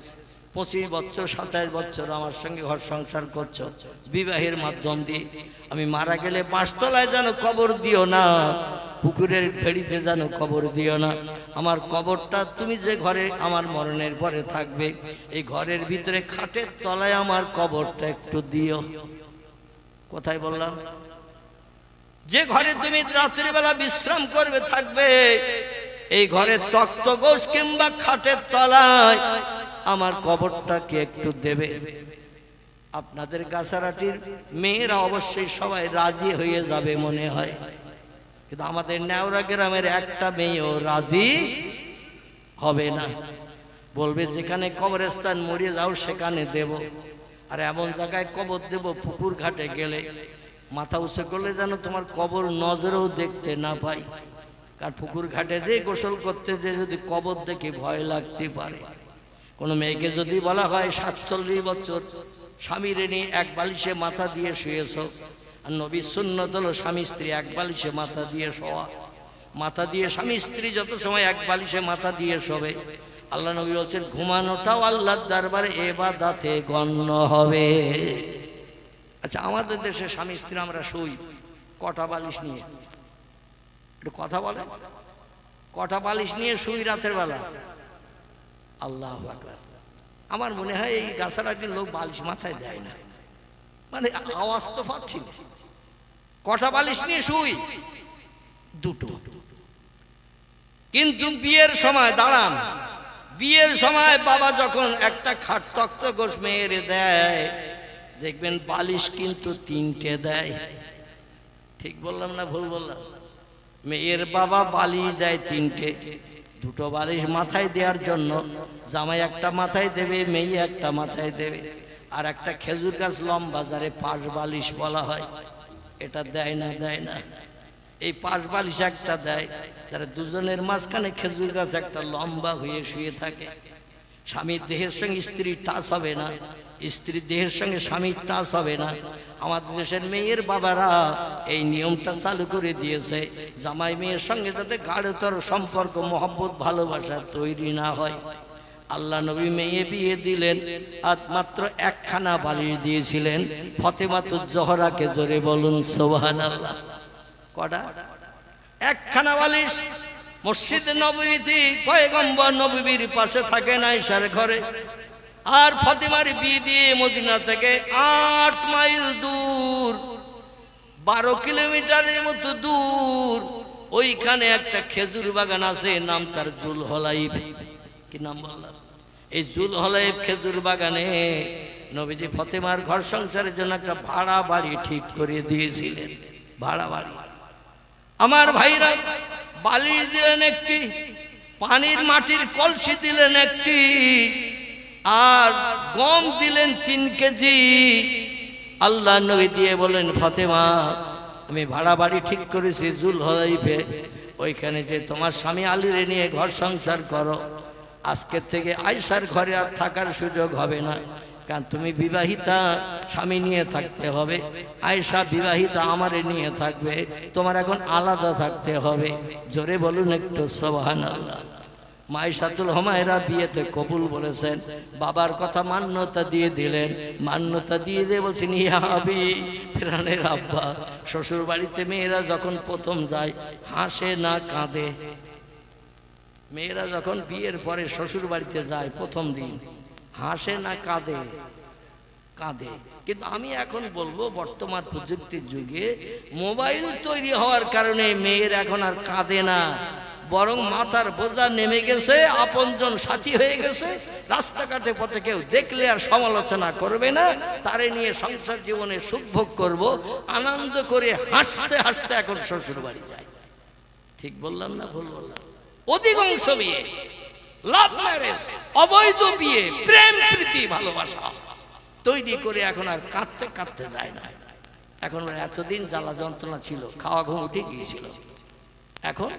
25 বছর 27 বছর আমার সঙ্গে ঘর সংসার করছো, বিবাহের মাধ্যম দিয়ে আমি মারা গেলে 5 তলায় যেন কবর দিও না, পুকুরের ভেড়িতে যেন কবর দিও না। আমার কবরটা তুমি যে ঘরে আমার মরণের পরে থাকবে, এই ঘরের ভিতরে খাটের তলায় আমার কবরটা একটু দিও। কোথায় বললাম? যে ঘরে তুমি রাত্রিবেলা বিশ্রাম করবে থাকবে, এই ঘরে তক্ত গোশ কিংবা খাটের তলায় আমার কবরটাকে একটু দেবে। আপনাদের গাছারাটির মেয়েরা অবশ্যই সবাই রাজি হয়ে যাবে মনে হয়, কিন্তু আমাদের নেওরা গ্রামের একটা মেয়েও রাজি হবে না। বলবে যেখানে কবরস্থান মরিয়ে যাও সেখানে দেব, আর এমন জায়গায় কবর দেব পুকুর ঘাটে গেলে মাথা উঁচু করলে যেন তোমার কবর নজরেও দেখতে না পাই। কারণ পুকুর ঘাটে যে গোসল করতে যে যদি কবর দেখে ভয় লাগতে পারে। কোনো মেয়েকে যদি বলা হয় 47 বছর স্বামীর নিয়ে এক বালিশে মাথা দিয়ে শুয়েছ, আর নবীর সুন্নত হলো স্বামী স্ত্রী এক বালিশে মাথা দিয়ে শোয়া। মাথা দিয়ে স্বামী স্ত্রী যত সময় এক বালিশে মাথা দিয়ে শোবে, আল্লাহ নবী বলছেন ঘুমানোটাও আল্লাহর দরবারে ইবাদতে গণ্য হবে। আচ্ছা, আমাদের দেশে স্বামী স্ত্রী আমরা শুই কটা বালিশ নিয়ে? একটু কথা বলে, কটা বালিশ নিয়ে শুই রাতের বেলা? আল্লাহু আকবার। আমার মনে হয় এই গাছারাটির লোক বালিশ মাথায় দেয় না, মানে আওয়াজ তো পাচ্ছি না। কটা বালিশ নিয়ে শুই? দুটো। কিন্তু বিয়ের সময় দাঁড়ান, বিয়ের সময় বাবা যখন একটা খাট তক্ত গোশ মেয়েরে দেয়, দেখবেন বালিশ কিন্তু 3টে দেয়। ঠিক বললাম না ভুল বললাম? মেয়ের বাবা বালিশ দেয় 3টে, দুটো বালিশ মাথায় দেওয়ার জন্য জামাই একটা মাথায় দেবে, মেয়ে একটা মাথায় দেবে, আর একটা খেজুর গাছ লম্বা যারে 5 বালিশ বলা হয়, এটা দেয় না? দেয় না? এই 5 বালিশ একটা দেয়, যারা দুজনের মাঝখানে খেজুর গাছ একটা লম্বা হয়ে শুয়ে থাকে। স্বামীর দেহের সঙ্গে স্ত্রীর টাচ হবে না, স্ত্রীর দেহের সঙ্গে স্বামীর টাচ হবে না। আমাদের দেশের মেয়ের বাবারা এই নিয়মটা চালু করে দিয়েছে, জামাই মেয়ের সঙ্গে যাতে গাঢ়তর সম্পর্ক, মহব্বত, ভালোবাসা তৈরি না হয়। আল্লাহ নবী মেয়ে বিয়ে দিলেন আর মাত্র একখানা বালিশ দিয়েছিলেন ফাতেমাতুজ জোহরাকে। জোরে বলুন সুবহানাল্লাহ। কটা? একখানা বালিশ। মসজিদে নববীতে পয়গম্বর নবীর পাশে থাকেন আয়েশার ঘরে, আর ফাতেমার বিয়ে দিয়ে মদিনা থেকে 8 মাইল দূর, 12 কিলোমিটারের মতো দূর, ওইখানে একটা খেজুর বাগান আছে, নাম তার জুলহলাইব। কি নাম বললাম? এই জুলহলাইব খেজুর বাগানে নবীজি ফাতেমার ঘর সংসারের জন্য একটা ভাড়া বাড়ি ঠিক করে দিয়েছিলেন। ভাড়া বাড়ি। আমার ভাইরা, বালিশ দিলেন একটি, পানির মাটির কলসি দিলেন একটি, আর গম দিলেন 3 কেজি। আল্লাহ নবী দিয়ে বলেন, ফাতেমা আমি ভাড়া বাড়ি ঠিক করেছি জুলহলাইফে, ওইখানে যে তোমার স্বামী আলীরে নিয়ে ঘর সংসার করো। আজকের থেকে আয়েশার ঘরে আর থাকার সুযোগ হবে না, কারণ তুমি বিবাহিতা, স্বামী নিয়ে থাকতে হবে। আয়েশা বিবাহিতা, আমারে নিয়ে থাকবে, তোমার এখন আলাদা থাকতে হবে। জোরে বলুন একটু সুবহানাল্লাহ। মাইশাতুল হুমায়রা বিয়েতে কবুল বলেছেন, বাবার কথা মান্যতা দিয়ে দিলেন। মান্যতা দিয়ে দিয়ে বলছেন, ইয়া আবি, প্রাণের আব্বা, শ্বশুর বাড়িতে মেয়েরা যখন প্রথম যায় হাসে না কাঁদে? মেয়েরা যখন বিয়ের পরে শ্বশুর বাড়িতে যায় প্রথম দিন হাসে না কাঁদে? কাঁদে। কিন্তু আমি এখন বলবো, বর্তমান প্রযুক্তির যুগে মোবাইল তৈরি হওয়ার কারণে মেয়ের এখন আর কাঁদে না, বরং মাথার বোঝা নেমে গেছে, আপনজন সাথী হয়ে গেছে। রাস্তাঘাটে পথে কেউ দেখলে আর সমালোচনা করবে না, তারে নিয়ে সংসার জীবনে সুখ ভোগ করবো, আনন্দ করে হাসতে হাসতে এখন শ্বশুর বাড়ি যায়। ঠিক বললাম না ভুল বললাম? অধিকাংশ বিয়ে লাভ ম্যারেজ, অবৈধ বিয়ে, প্রেম প্রীতি ভালোবাসা তৈরি করে এখন আর কাঁদতে কাঁদতে যায় না। এখন এতদিন জ্বালা যন্ত্রণা ছিল, খাওয়া ঘুম উঠে গিয়েছিল, এখন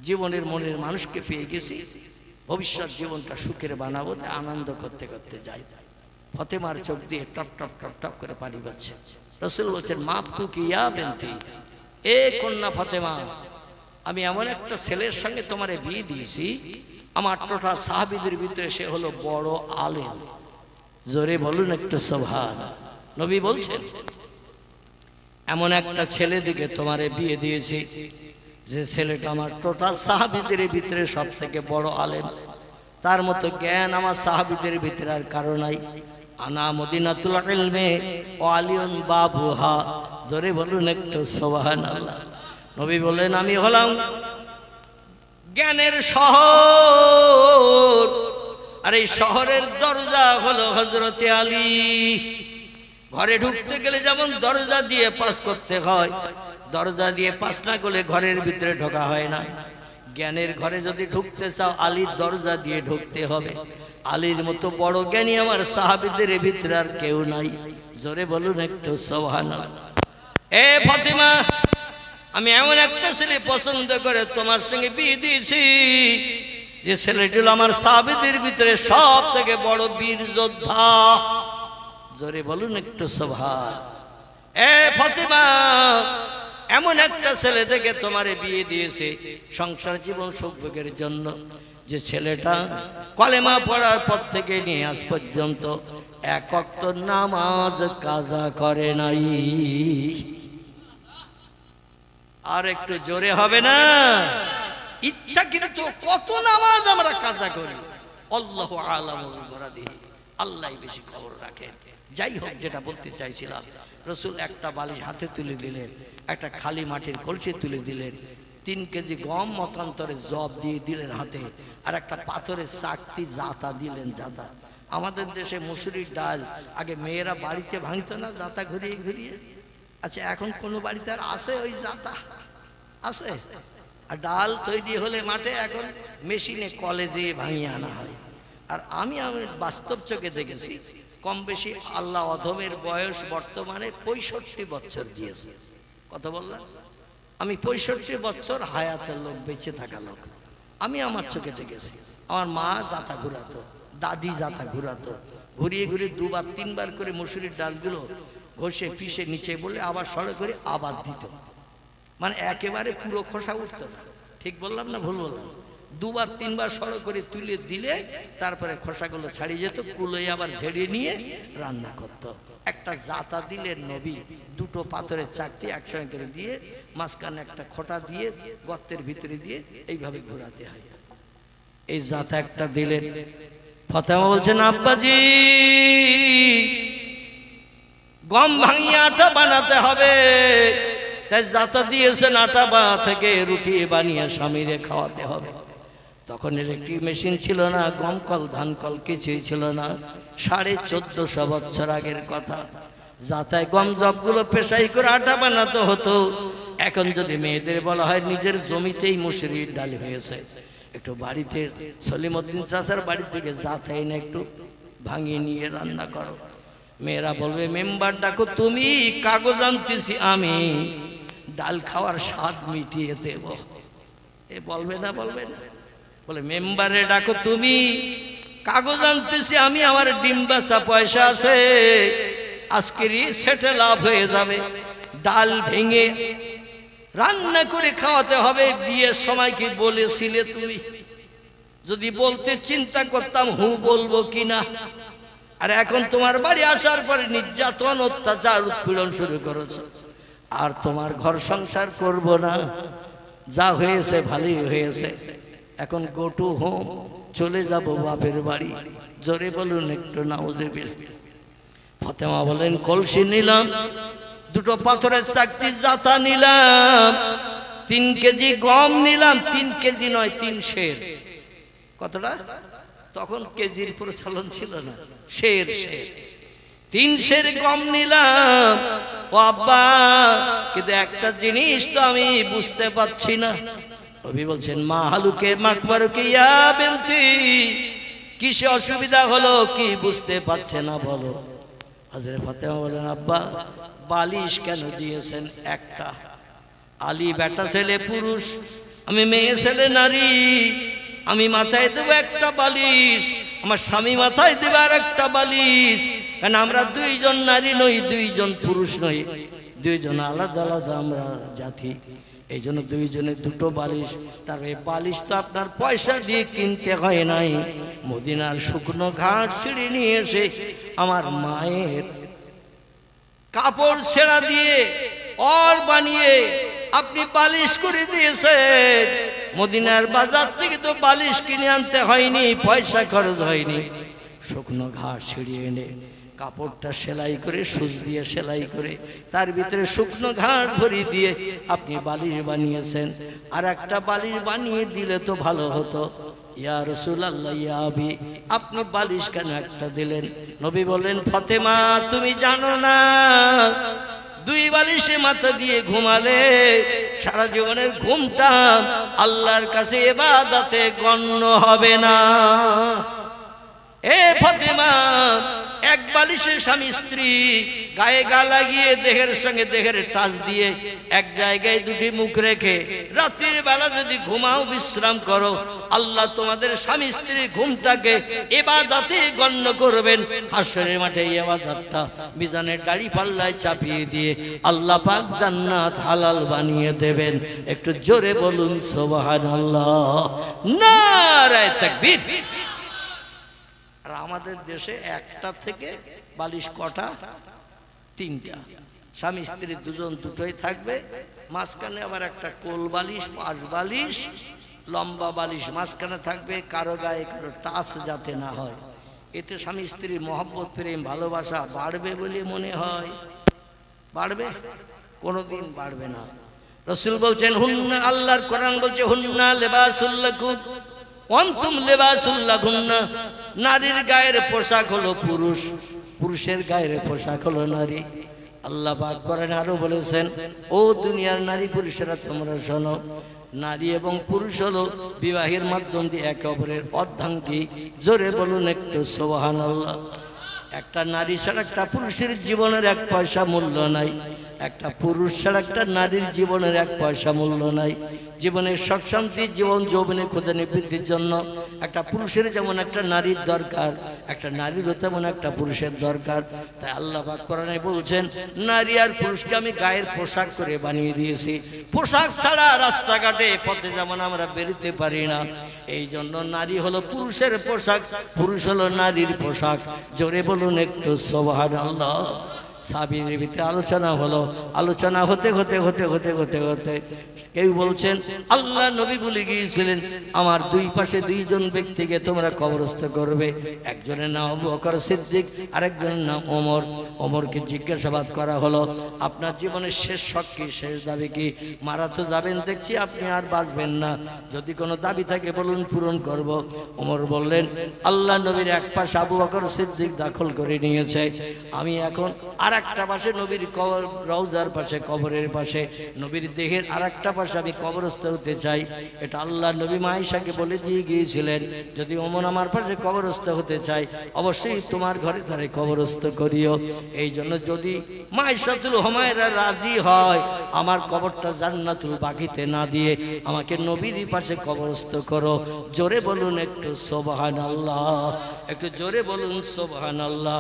জীবনের মনের মানুষকে পেয়ে গেছি, ভবিষ্যৎ জীবনটা সুখের বানাবো, তাই আনন্দ করতে করতে যাই। ফতেমার চোখ দিয়ে টপ টপ টপ টপ করে পানি বাজছে। রাসূল বলছেন, মাপ তু কি ইয়া বিনতি, এ কন্যা ফতেমা, আমি এমন একটা ছেলের সঙ্গে তোমারে বিয়ে দিয়েছি, আমার টোটাল সাহাবীদের ভিতরে সে হলো বড় আলেম। জোরে বলুন একটু সুবহানাল্লাহ। নবী বলছেন, এমন একটা ছেলে দিকে তোমারে বিয়ে দিয়েছি যে ছেলেটা আমার টোটাল সাহাবীদের ভিতরে সব থেকে বড় আলেম, তার মতো জ্ঞান আমার সাহাবীদের ভিতরে আর কারো নাই। আনা মদিনাতুল ইলমে ওয়া আলিউন বাবুহা। জোরে বলুন একটু সুবহানাল্লাহ। নবী বললেন, আমি হলাম জ্ঞানের শহর, আর এই শহরের দরজা হলো হযরতে আলী। ঘরে ঢুকতে গেলে যেমন দরজা দিয়ে পাস করতে হয়, দরজা দিয়ে পাস না করলে ঘরের ভিতরে ঢোকা হয় না। জ্ঞানের ঘরে যদি ঢুকতে চাও, আলীর দরজা দিয়ে ঢুকতে হবে। আলীর মতো বড় জ্ঞানী আমার সাহাবীদের ভিতরে আর কেউ নাই। জোরে বলুন একটু সুবহানাল্লাহ। এ ফাতেমা, আমি এমন একটা ছেলে পছন্দ করে তোমার সঙ্গে বিয়ে দিয়েছি যে ছেলেটি হলো আমার সাহাবীদের ভিতরে সব থেকে বড় বীর যোদ্ধা। জোরে বলুন একটু সুবহান। এ ফাতেমা, এমন একটা ছেলে থেকে তোমারে বিয়ে দিয়েছে সংসার জীবন সুখভোগের জন্য, যে ছেলেটা কলেমা পড়ার পর থেকে নিয়ে আজ পর্যন্ত এক ওয়াক্ত নামাজ কাজা করে নাই। আর একটু জোরে হবে না? ইচ্ছা কিন্তু কত নামাজ আমরা কাজা করি, আল্লাহু আ'লামু বিমুরাদিহি, আল্লাহই বেশি খবর রাখেন। যাই হোক, যেটা বলতে চাইছিলাম, রাসূল একটা বালিশ হাতে তুলে দিলেন, একটা খালি মাটির কলসি তুলে দিলেন, 3 কেজি গম মতান্তরে জব দিয়ে দিলেন হাতে, আর একটা পাথরের চাকতি জাতা দিলেন। জাতা, আমাদের দেশে মুসুরির ডাল আগে মেয়েরা বাড়িতে ভাঙতো না, জাতা ঘুরিয়ে ঘুরিয়ে। আচ্ছা, এখন কোনো বাড়িতে আর আছে ওই জাতা? আছে? আর ডাল তৈরি হলে মাঠে এখন মেশিনে কলেজে ভাঙিয়ে আনা হয়। আর আমি বাস্তব চোখে দেখেছি, কম বেশি আল্লাহ অধমের বয়স বর্তমানে 65 বছর দিয়েছে। কথা বললাম, আমি 65 বছর হায়াতের লোক, বেঁচে থাকা লোক। আমি আমার চোখে দেখেছি, আমার মা জাতা ঘুরাতো, দাদি জাতা ঘুরাতো, ঘুরিয়ে ঘুরিয়ে 2 বার 3 বার করে মুসুরির ডালগুলো ঘষে পিষে নিচে বলে আবার সরে করে আবার দিত। মানে একেবারে পুরো খোসা উঠতো না। ঠিক বললাম না ভুল বললাম? 2 বার 3 বার সরে করে তুলে দিলে তারপরে খোসাগুলো ছাড়িয়ে যেত, কুলোয় আবার ঝেড়ে নিয়ে রান্না করত। একটা জাতা দিলেন নবী, 2টো পাথরের চাকতি একসঙ্গে করে দিয়ে মাঝখানে একটা খোটা দিয়ে গর্তের ভিতরে দিয়ে এইভাবে ঘোরাতে হয়। এই জাতা একটা দিলেন। ফাতেমা বলছেন, আব্বাজি, গম ভাঙিয়ে আটা বানাতে হবে, তাই জাতা দিয়েছেন, আটা থেকে রুটি বানিয়ে স্বামীরে খাওয়াতে হবে। তখন ইলেকট্রিক মেশিন ছিল না, গম কল ধান কল কিছুই ছিল না। 1450 বছর আগের কথা। জাতায় গম জবগুলো পেশাই করে আটা বানাতে হতো। এখন যদি মেয়েদের বলা হয় নিজের জমিতেই মুসুরির ডাল হয়েছে, একটু বাড়িতে সলিমউদ্দিন চাচার বাড়ি থেকে জাতাই না একটু ভাঙিয়ে নিয়ে রান্না করো, মেয়েরা বলবে মেম্বার ডাকো তুমি, কাগজ আনতেছি আমি, ডাল খাওয়ার স্বাদ মিটিয়ে দেব। এ বলবে না? বলবে না? বলে মেম্বারে ডাকো তুমি, কাগজ আনতেছি আমি, আমার ডিম বেচা পয়সা আছে, আজকেরই সেটে লাভ হয়ে যাবে। ডাল ভেঙে রান্না করে খাওয়াতে হবে। বিয়ের সময় কি বলেছিলে তুমি? যদি বলতে চিন্তা করতাম হু বলবো কিনা। আর এখন তোমার বাড়ি আসার পরে নির্যাতন, অত্যাচার, উৎপীড়ন শুরু করেছো। আর তোমার ঘর সংসার করব না, যা হয়েছে ভালোই হয়েছে, এখন গো টু হোম, চলে যাব বাপের বাড়ি। জোরে বলুন একটু নাউজুবিল্লাহ। ফাতেমা বলেন, কলসি নিলাম, 2টো পাথরের চাকতি জাতা নিলাম, 3 কেজি গম নিলাম, 3 কেজি নয় 3 সের। কতটা? তখন কেজির প্রচলন ছিল না, সের। 3 সের গম নিলাম। ও আব্বা, কিন্তু একটা জিনিস তো আমি বুঝতে পারছি না। নবী বলছেন, মা হালুকে মাকবারুকে ইয়া বিনতি, কিসে অসুবিধা হলো, কি বুঝতে পারছে না বলো। হযরত ফাতেমা বলেন, আব্বা বালিশ কেন দিয়েছেন একটা? আলী বেটা ছেলে পুরুষ, আমি মেয়ে ছেলে নারী, আমি মাথায় দেবো একটা বালিশ, আমার স্বামী মাথায় দেবে আর একটা বালিশ। কারণ আমরা দুইজন নারী নই, দুইজন পুরুষ নই, দুইজন আলাদা আলাদা আমরা জাতি। এই জন্য দুইজনে দুটো বালিশ। তার এই বালিশ তো আপনার পয়সা দিয়ে কিনতে হয় নাই, মদিনার শুকনো ঘাট সিঁড়ি নিয়ে এসে আমার মায়ের কাপড় ছেঁড়া দিয়ে অর বানিয়ে আপনি বালিশ করে দিয়েছেন। মদিনার বাজার থেকে তো বালিশ কিনে আনতে হয়নি, পয়সা খরচ হয়নি। শুকনো ঘাস ছিঁড়িয়ে এনে কাপড়টা সেলাই করে, সুচ দিয়ে সেলাই করে তার ভিতরে শুকনো ঘাস ভরিয়ে দিয়ে আপনি বালিশ বানিয়েছেন। আর একটা বালিশ বানিয়ে দিলে তো ভালো হতো। ইয়া রাসূলুল্লাহ, ইয়া আবি, আপনি বালিশ কেন একটা দিলেন? নবী বললেন, ফাতেমা তুমি জানো না, দুই বালিশে মাথা দিয়ে ঘুমালে সারা জীবনের ঘুমটা আল্লাহর কাছে ইবাদতে গণ্য হবে না। এ ফাতেমা, এক বালিশে স্বামী স্ত্রী গায়ে গা লাগিয়ে দেহের সঙ্গে দেহের টাচ দিয়ে এক জায়গায় দুটি মুখ রেখে রাতের বেলা যদি ঘুমাও, বিশ্রাম করো, আল্লাহ তোমাদের স্বামী স্ত্রী ঘুমটাকে ইবাদতে গণ্য করবেন। হাসরের মাঠে ইবাদতটা মিজানের দাড়ি পাল্লায় চাপিয়ে দিয়ে আল্লাহ পাক জান্নাত হালাল বানিয়ে দেবেন। একটু জোরে বলুন সুবহানাল্লাহ, নারায়ে তাকবীর। আর আমাদের দেশে একটা থেকে বালিশ কটা? তিনটা। স্বামী স্ত্রী দুজন দুটোই থাকবে, মাঝখানে আবার একটা কোল বালিশ, পাশ বালিশ, লম্বা বালিশ মাঝখানে থাকবে, কারো গায়ে কারো টাচ যাতে না হয়। এতে স্বামী স্ত্রীর মহব্বত, প্রেম, ভালোবাসা বাড়বে বলে মনে হয়? বাড়বে? কোনোদিন বাড়বে না। রাসূল বলছেন হুন্না, আল্লাহর কোরআন বলছে হুন্না লিবাসুল লাকুম ওয়া আনতুম লিবাসুল লাহুন্না। নারীর গায়ের পোশাক হলো পুরুষ, পুরুষের গায়ের পোশাক হলো নারী। আল্লাহ পাক কোরআনে আরো বলেছেন, ও দুনিয়ার নারী পুরুষেরা তোমরা শোনো, নারী এবং পুরুষ হলো বিবাহের মাধ্যম দিয়ে একে অপরের অর্ধাঙ্গী। জোরে বলুন একটু সুবহানাল্লাহ। একটা নারী ছাড়া একটা পুরুষের জীবনের এক পয়সা মূল্য নাই, একটা পুরুষ ছাড়া একটা নারীর জীবনের এক পয়সা মূল্য নাই। জীবনের সুখ শান্তি, জীবন যৌবনে খোদা নিবৃত্তির জন্য একটা পুরুষের যেমন একটা নারীর দরকার, একটা নারীরও তেমন একটা পুরুষের দরকার। তাই আল্লাহ পাক কোরআনে বলছেন, নারী আর পুরুষকে আমি গায়ের পোশাক করে বানিয়ে দিয়েছি। পোশাক ছাড়া রাস্তাঘাটে পথে যেমন আমরা বেরোতে পারি না, এই জন্য নারী হলো পুরুষের পোশাক, পুরুষ হলো নারীর পোশাক। জোরে বলুন একটু সুবহানাল্লাহ। সাহাবীদের ভিতরে আলোচনা হলো, আলোচনা হতে হতে হতে হতে হতে হতে কেউ বলছেন আল্লাহ নবী বলে গিয়েছিলেন আমার দুই পাশে দুইজন ব্যক্তিকে তোমরা কবরস্থ করবে। একজনের নাম আবু বকর সিদ্দিক, আরেকজনের নাম ওমর। ওমরকে জিজ্ঞাসাবাদ করা হলো, আপনার জীবনের শেষ শখ কি, শেষ দাবি কি? মারা তো যাবেন দেখছি, আপনি আর বাঁচবেন না, যদি কোনো দাবি থাকে বলুন, পূরণ করব। ওমর বললেন, আল্লাহ নবীর এক পাশে আবু বকর সিদ্দিক দাখল করে নিয়েছে, আমি এখন আর একটা পাশে নবীর কবর, রওজার পাশে, কবরের পাশে, নবীর দেহের আর একটা পাশে আমি কবরস্থ হতে চাই। এটা আল্লাহ নবী মা আয়েশাকে বলে দিয়ে গিয়েছিলেন, যদি ওমর আমার পাশে কবরস্থ হতে চাই অবশ্যই তোমার ঘরে তারে কবরস্থ করিও। এই জন্য যদি মা আয়েশাতুল হুমায়রা রাজি হয় আমার কবরটা জান্নাতুল বাকিতে না দিয়ে আমাকে নবীর পাশে কবরস্থ করো। জোরে বলুন একটু সুবহানাল্লাহ, একটু জোরে বলুন সুবহানাল্লাহ।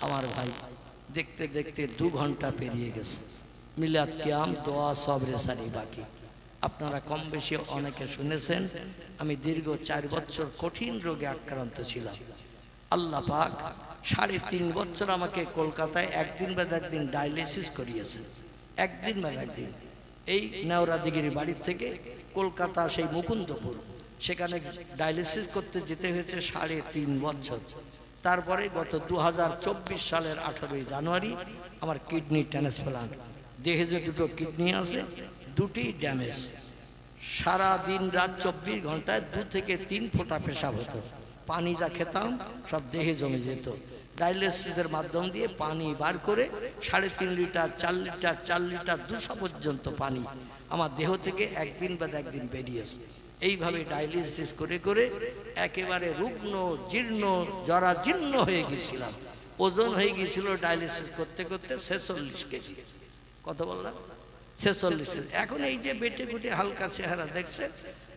আমার ভাই, দেখতে দেখতে 2 ঘন্টা পেরিয়ে গেছে। মিলাদ, কিয়াম, দোয়া সব রেসারি বাকি। আপনারা কম বেশি অনেকে শুনেছেন আমি দীর্ঘ 4 বছর কঠিন রোগে আক্রান্ত ছিলাম। আল্লাহ পাক 3.5 বছর আমাকে কলকাতায় একদিন বাদ একদিন ডায়ালিসিস করিয়েছেন। একদিন বাদ একদিন এই নেওরাদিগিরি বাড়ির থেকে কলকাতা সেই মুকুন্দপুর, সেখানে ডায়ালিসিস করতে যেতে হয়েছে 3.5 বছর। তারপরে গত 2024 সালের 18 জানুয়ারি আমার কিডনি ট্রান্সপ্লান্ট। দেহে যে 2টো কিডনি আছে, 2টি ড্যামেজ। সারা দিন রাত 24 ঘন্টায় 2 থেকে 3 ফোঁটা পেশাব হতো। পানি যা খেতাম সব দেহে জমে যেত। ডায়ালিসিসের মাধ্যম দিয়ে পানি বার করে 3.5 লিটার, 4 লিটার, 4 লিটার 200 পর্যন্ত পানি আমার দেহ থেকে একদিন বাদ একদিন বেরিয়েছে। এইভাবে ডায়ালিসিস করে করে একেবারে রুগ্ন, জীর্ণ, জরাজীর্ণ হয়ে গেছিলাম। ওজন হয়ে গিয়েছিল ডায়ালিসিস করতে করতে 46 কেজি। কত বললাম? 46 কেজি। এখন এই যে বেটে গুটে হালকা চেহারা দেখছেন,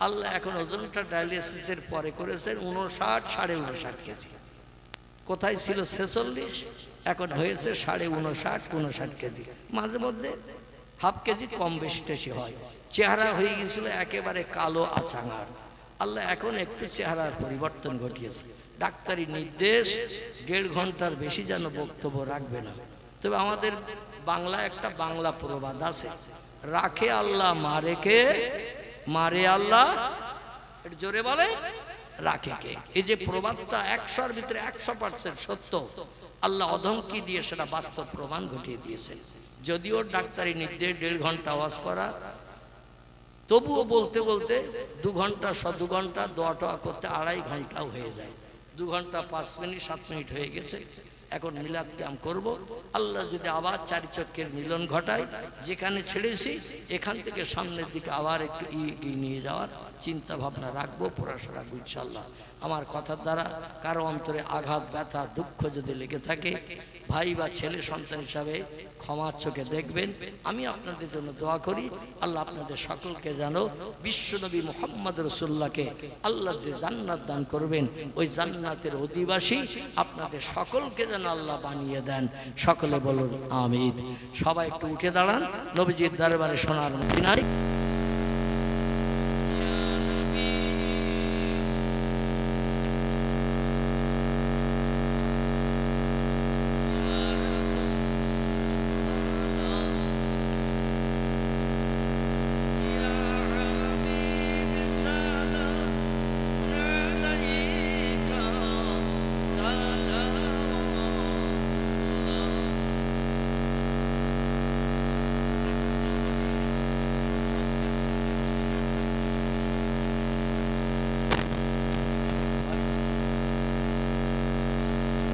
আল্লাহ এখন ওজনটা ডায়ালিসিসের পরে করেছেন 59, 59.5 কেজি। কোথায় ছিল 46, এখন হয়েছে 59.5, 59 কেজি। মাঝে মধ্যে হাফ কেজি কম বেশি টেশি হয়। চেহারা হয়ে গিয়েছিল একেবারে কালো আচাঙার, আল্লাহ এখন একটু চেহারার পরিবর্তন ঘটিয়েছে। ডাক্তারি নির্দেশ 1.5 ঘন্টার বেশি যেন বক্তব্য রাখবে না। তবে আমাদের বাংলা একটা বাংলা প্রবাদ আছে, রাখে আল্লাহ মারে কে, মারে আল্লাহ, একটু জোরে বলে, রাখে কে। এই যে প্রবাদটা 100-র ভিতরে 100% সত্য। আল্লাহ অধমকি দিয়ে সেটা বাস্তব প্রমাণ ঘটিয়ে দিয়েছে। যদিও ডাক্তারি নির্দেশ 1.5 ঘন্টা আওয়াজ করা, তবুও বলতে বলতে 2 ঘন্টা 2 ঘন্টা দোয়া টোয়া করতে 2.5 ঘন্টাও হয়ে যায়। 2 ঘন্টা 5 মিনিট 7 মিনিট হয়ে গেছে। এখন মিলাদ ক্যাম্প করব। আল্লাহ যদি আবার 4 চক্কের মিলন ঘটায়, যেখানে ছেড়েছি এখান থেকে সামনের দিকে আবার একটু এগিয়ে নিয়ে যাওয়ার চিন্তা ভাবনা রাখবো, প্রয়াস রাখবো ইনশাল্লাহ। আমার কথার দ্বারা কারো অন্তরে আঘাত, ব্যথা, দুঃখ যদি লেগে থাকে, ভাই বা ছেলে সন্তান হিসাবে ক্ষমার চোখে দেখবেন। আমি আপনাদের জন্য দোয়া করি, আল্লাহ আপনাদের সকলকে যেন বিশ্বনবী মুহাম্মদ রাসূলুল্লাহকে আল্লাহ যে জান্নাত দান করবেন, ওই জান্নাতের অধিবাসী আপনাদের সকলকে যেন আল্লাহ বানিয়ে দেন। সকলে বলুন আমিন। সবাই একটু উঠে দাঁড়ান, নবীজির দরবারে সোনার মদিনায়।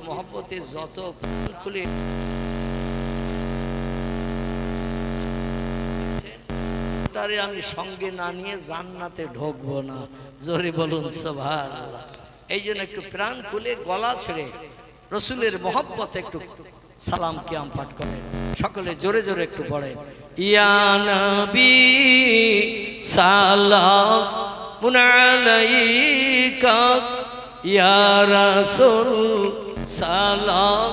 মহব্বতের যত খুলে তারে আমি সঙ্গে না নিয়ে জান্নাতে ঢুকবো না। জোরে বলুন সুবহানাল্লাহ। এই জন্য একটু প্রাণ খুলে গলা ছেড়ে রসুলের মহব্বতে একটু সালাম কিয়াম পাঠ করেন। সকলে জোরে জোরে একটু পড়েন, ইয়া নবী সালামুন আলাইকা, ইয়া রাসূল সালাম,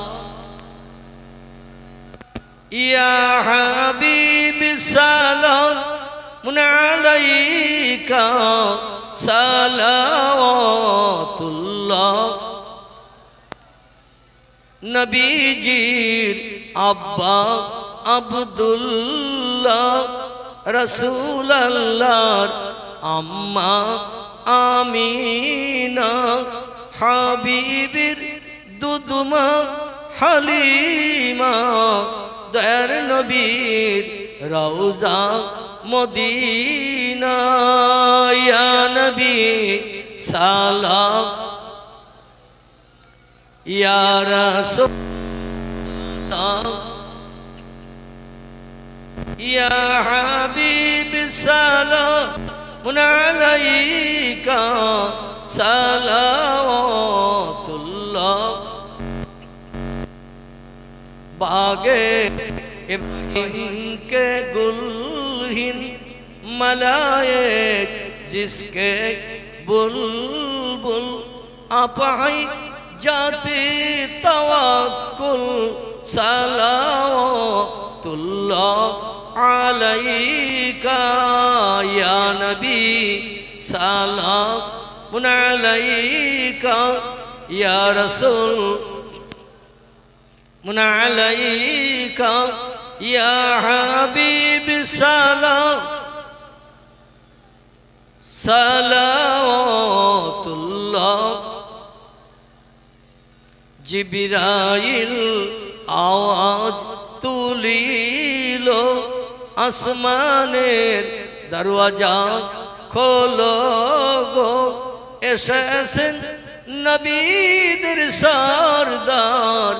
ইয়া হাবিব সালামুন আলাইকা, সালাওয়াতুল্লাহ। নবীজির আব্বা আব্দুল্লাহ, রাসূলুল্লাহর আম্মা আমিনা, হাবিবের দুদমা হালিমা, দয়ার নবীর রওজা মদিনা। ইয়া নবী সালাম, ইয়া রাসূল সালাম, ইয়া হাবিব সালামুন আলাইকা, সালাওয়াতুল্লাহ। बागे इब्राहिम के गुलहिन मलाइक, जिसके बुलबुल अपाई जाती तवक्कुल, सलावतुल्लाह अलैका, या नबी सलामुन अलैका, या रसूल मुनालैका, या हबीब सलाम, सलावतुल्लाह। जिब्राइल आवाज तुलिल, আসমানের দরওয়াজা খোলো গো, এসেছেন নবীদের সরদার,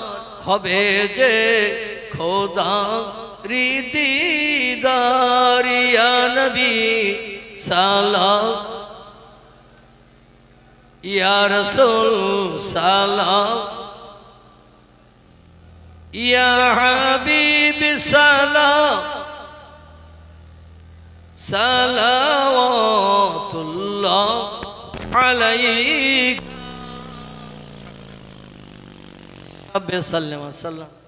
হবে যে খোদা দিদার। ইয়া নবী সালাম, ইয়া রাসূল সালাম, ইয়া হাবিবি সালাওয়াতুল্লাহ আলাইকা বিসাল্লাম।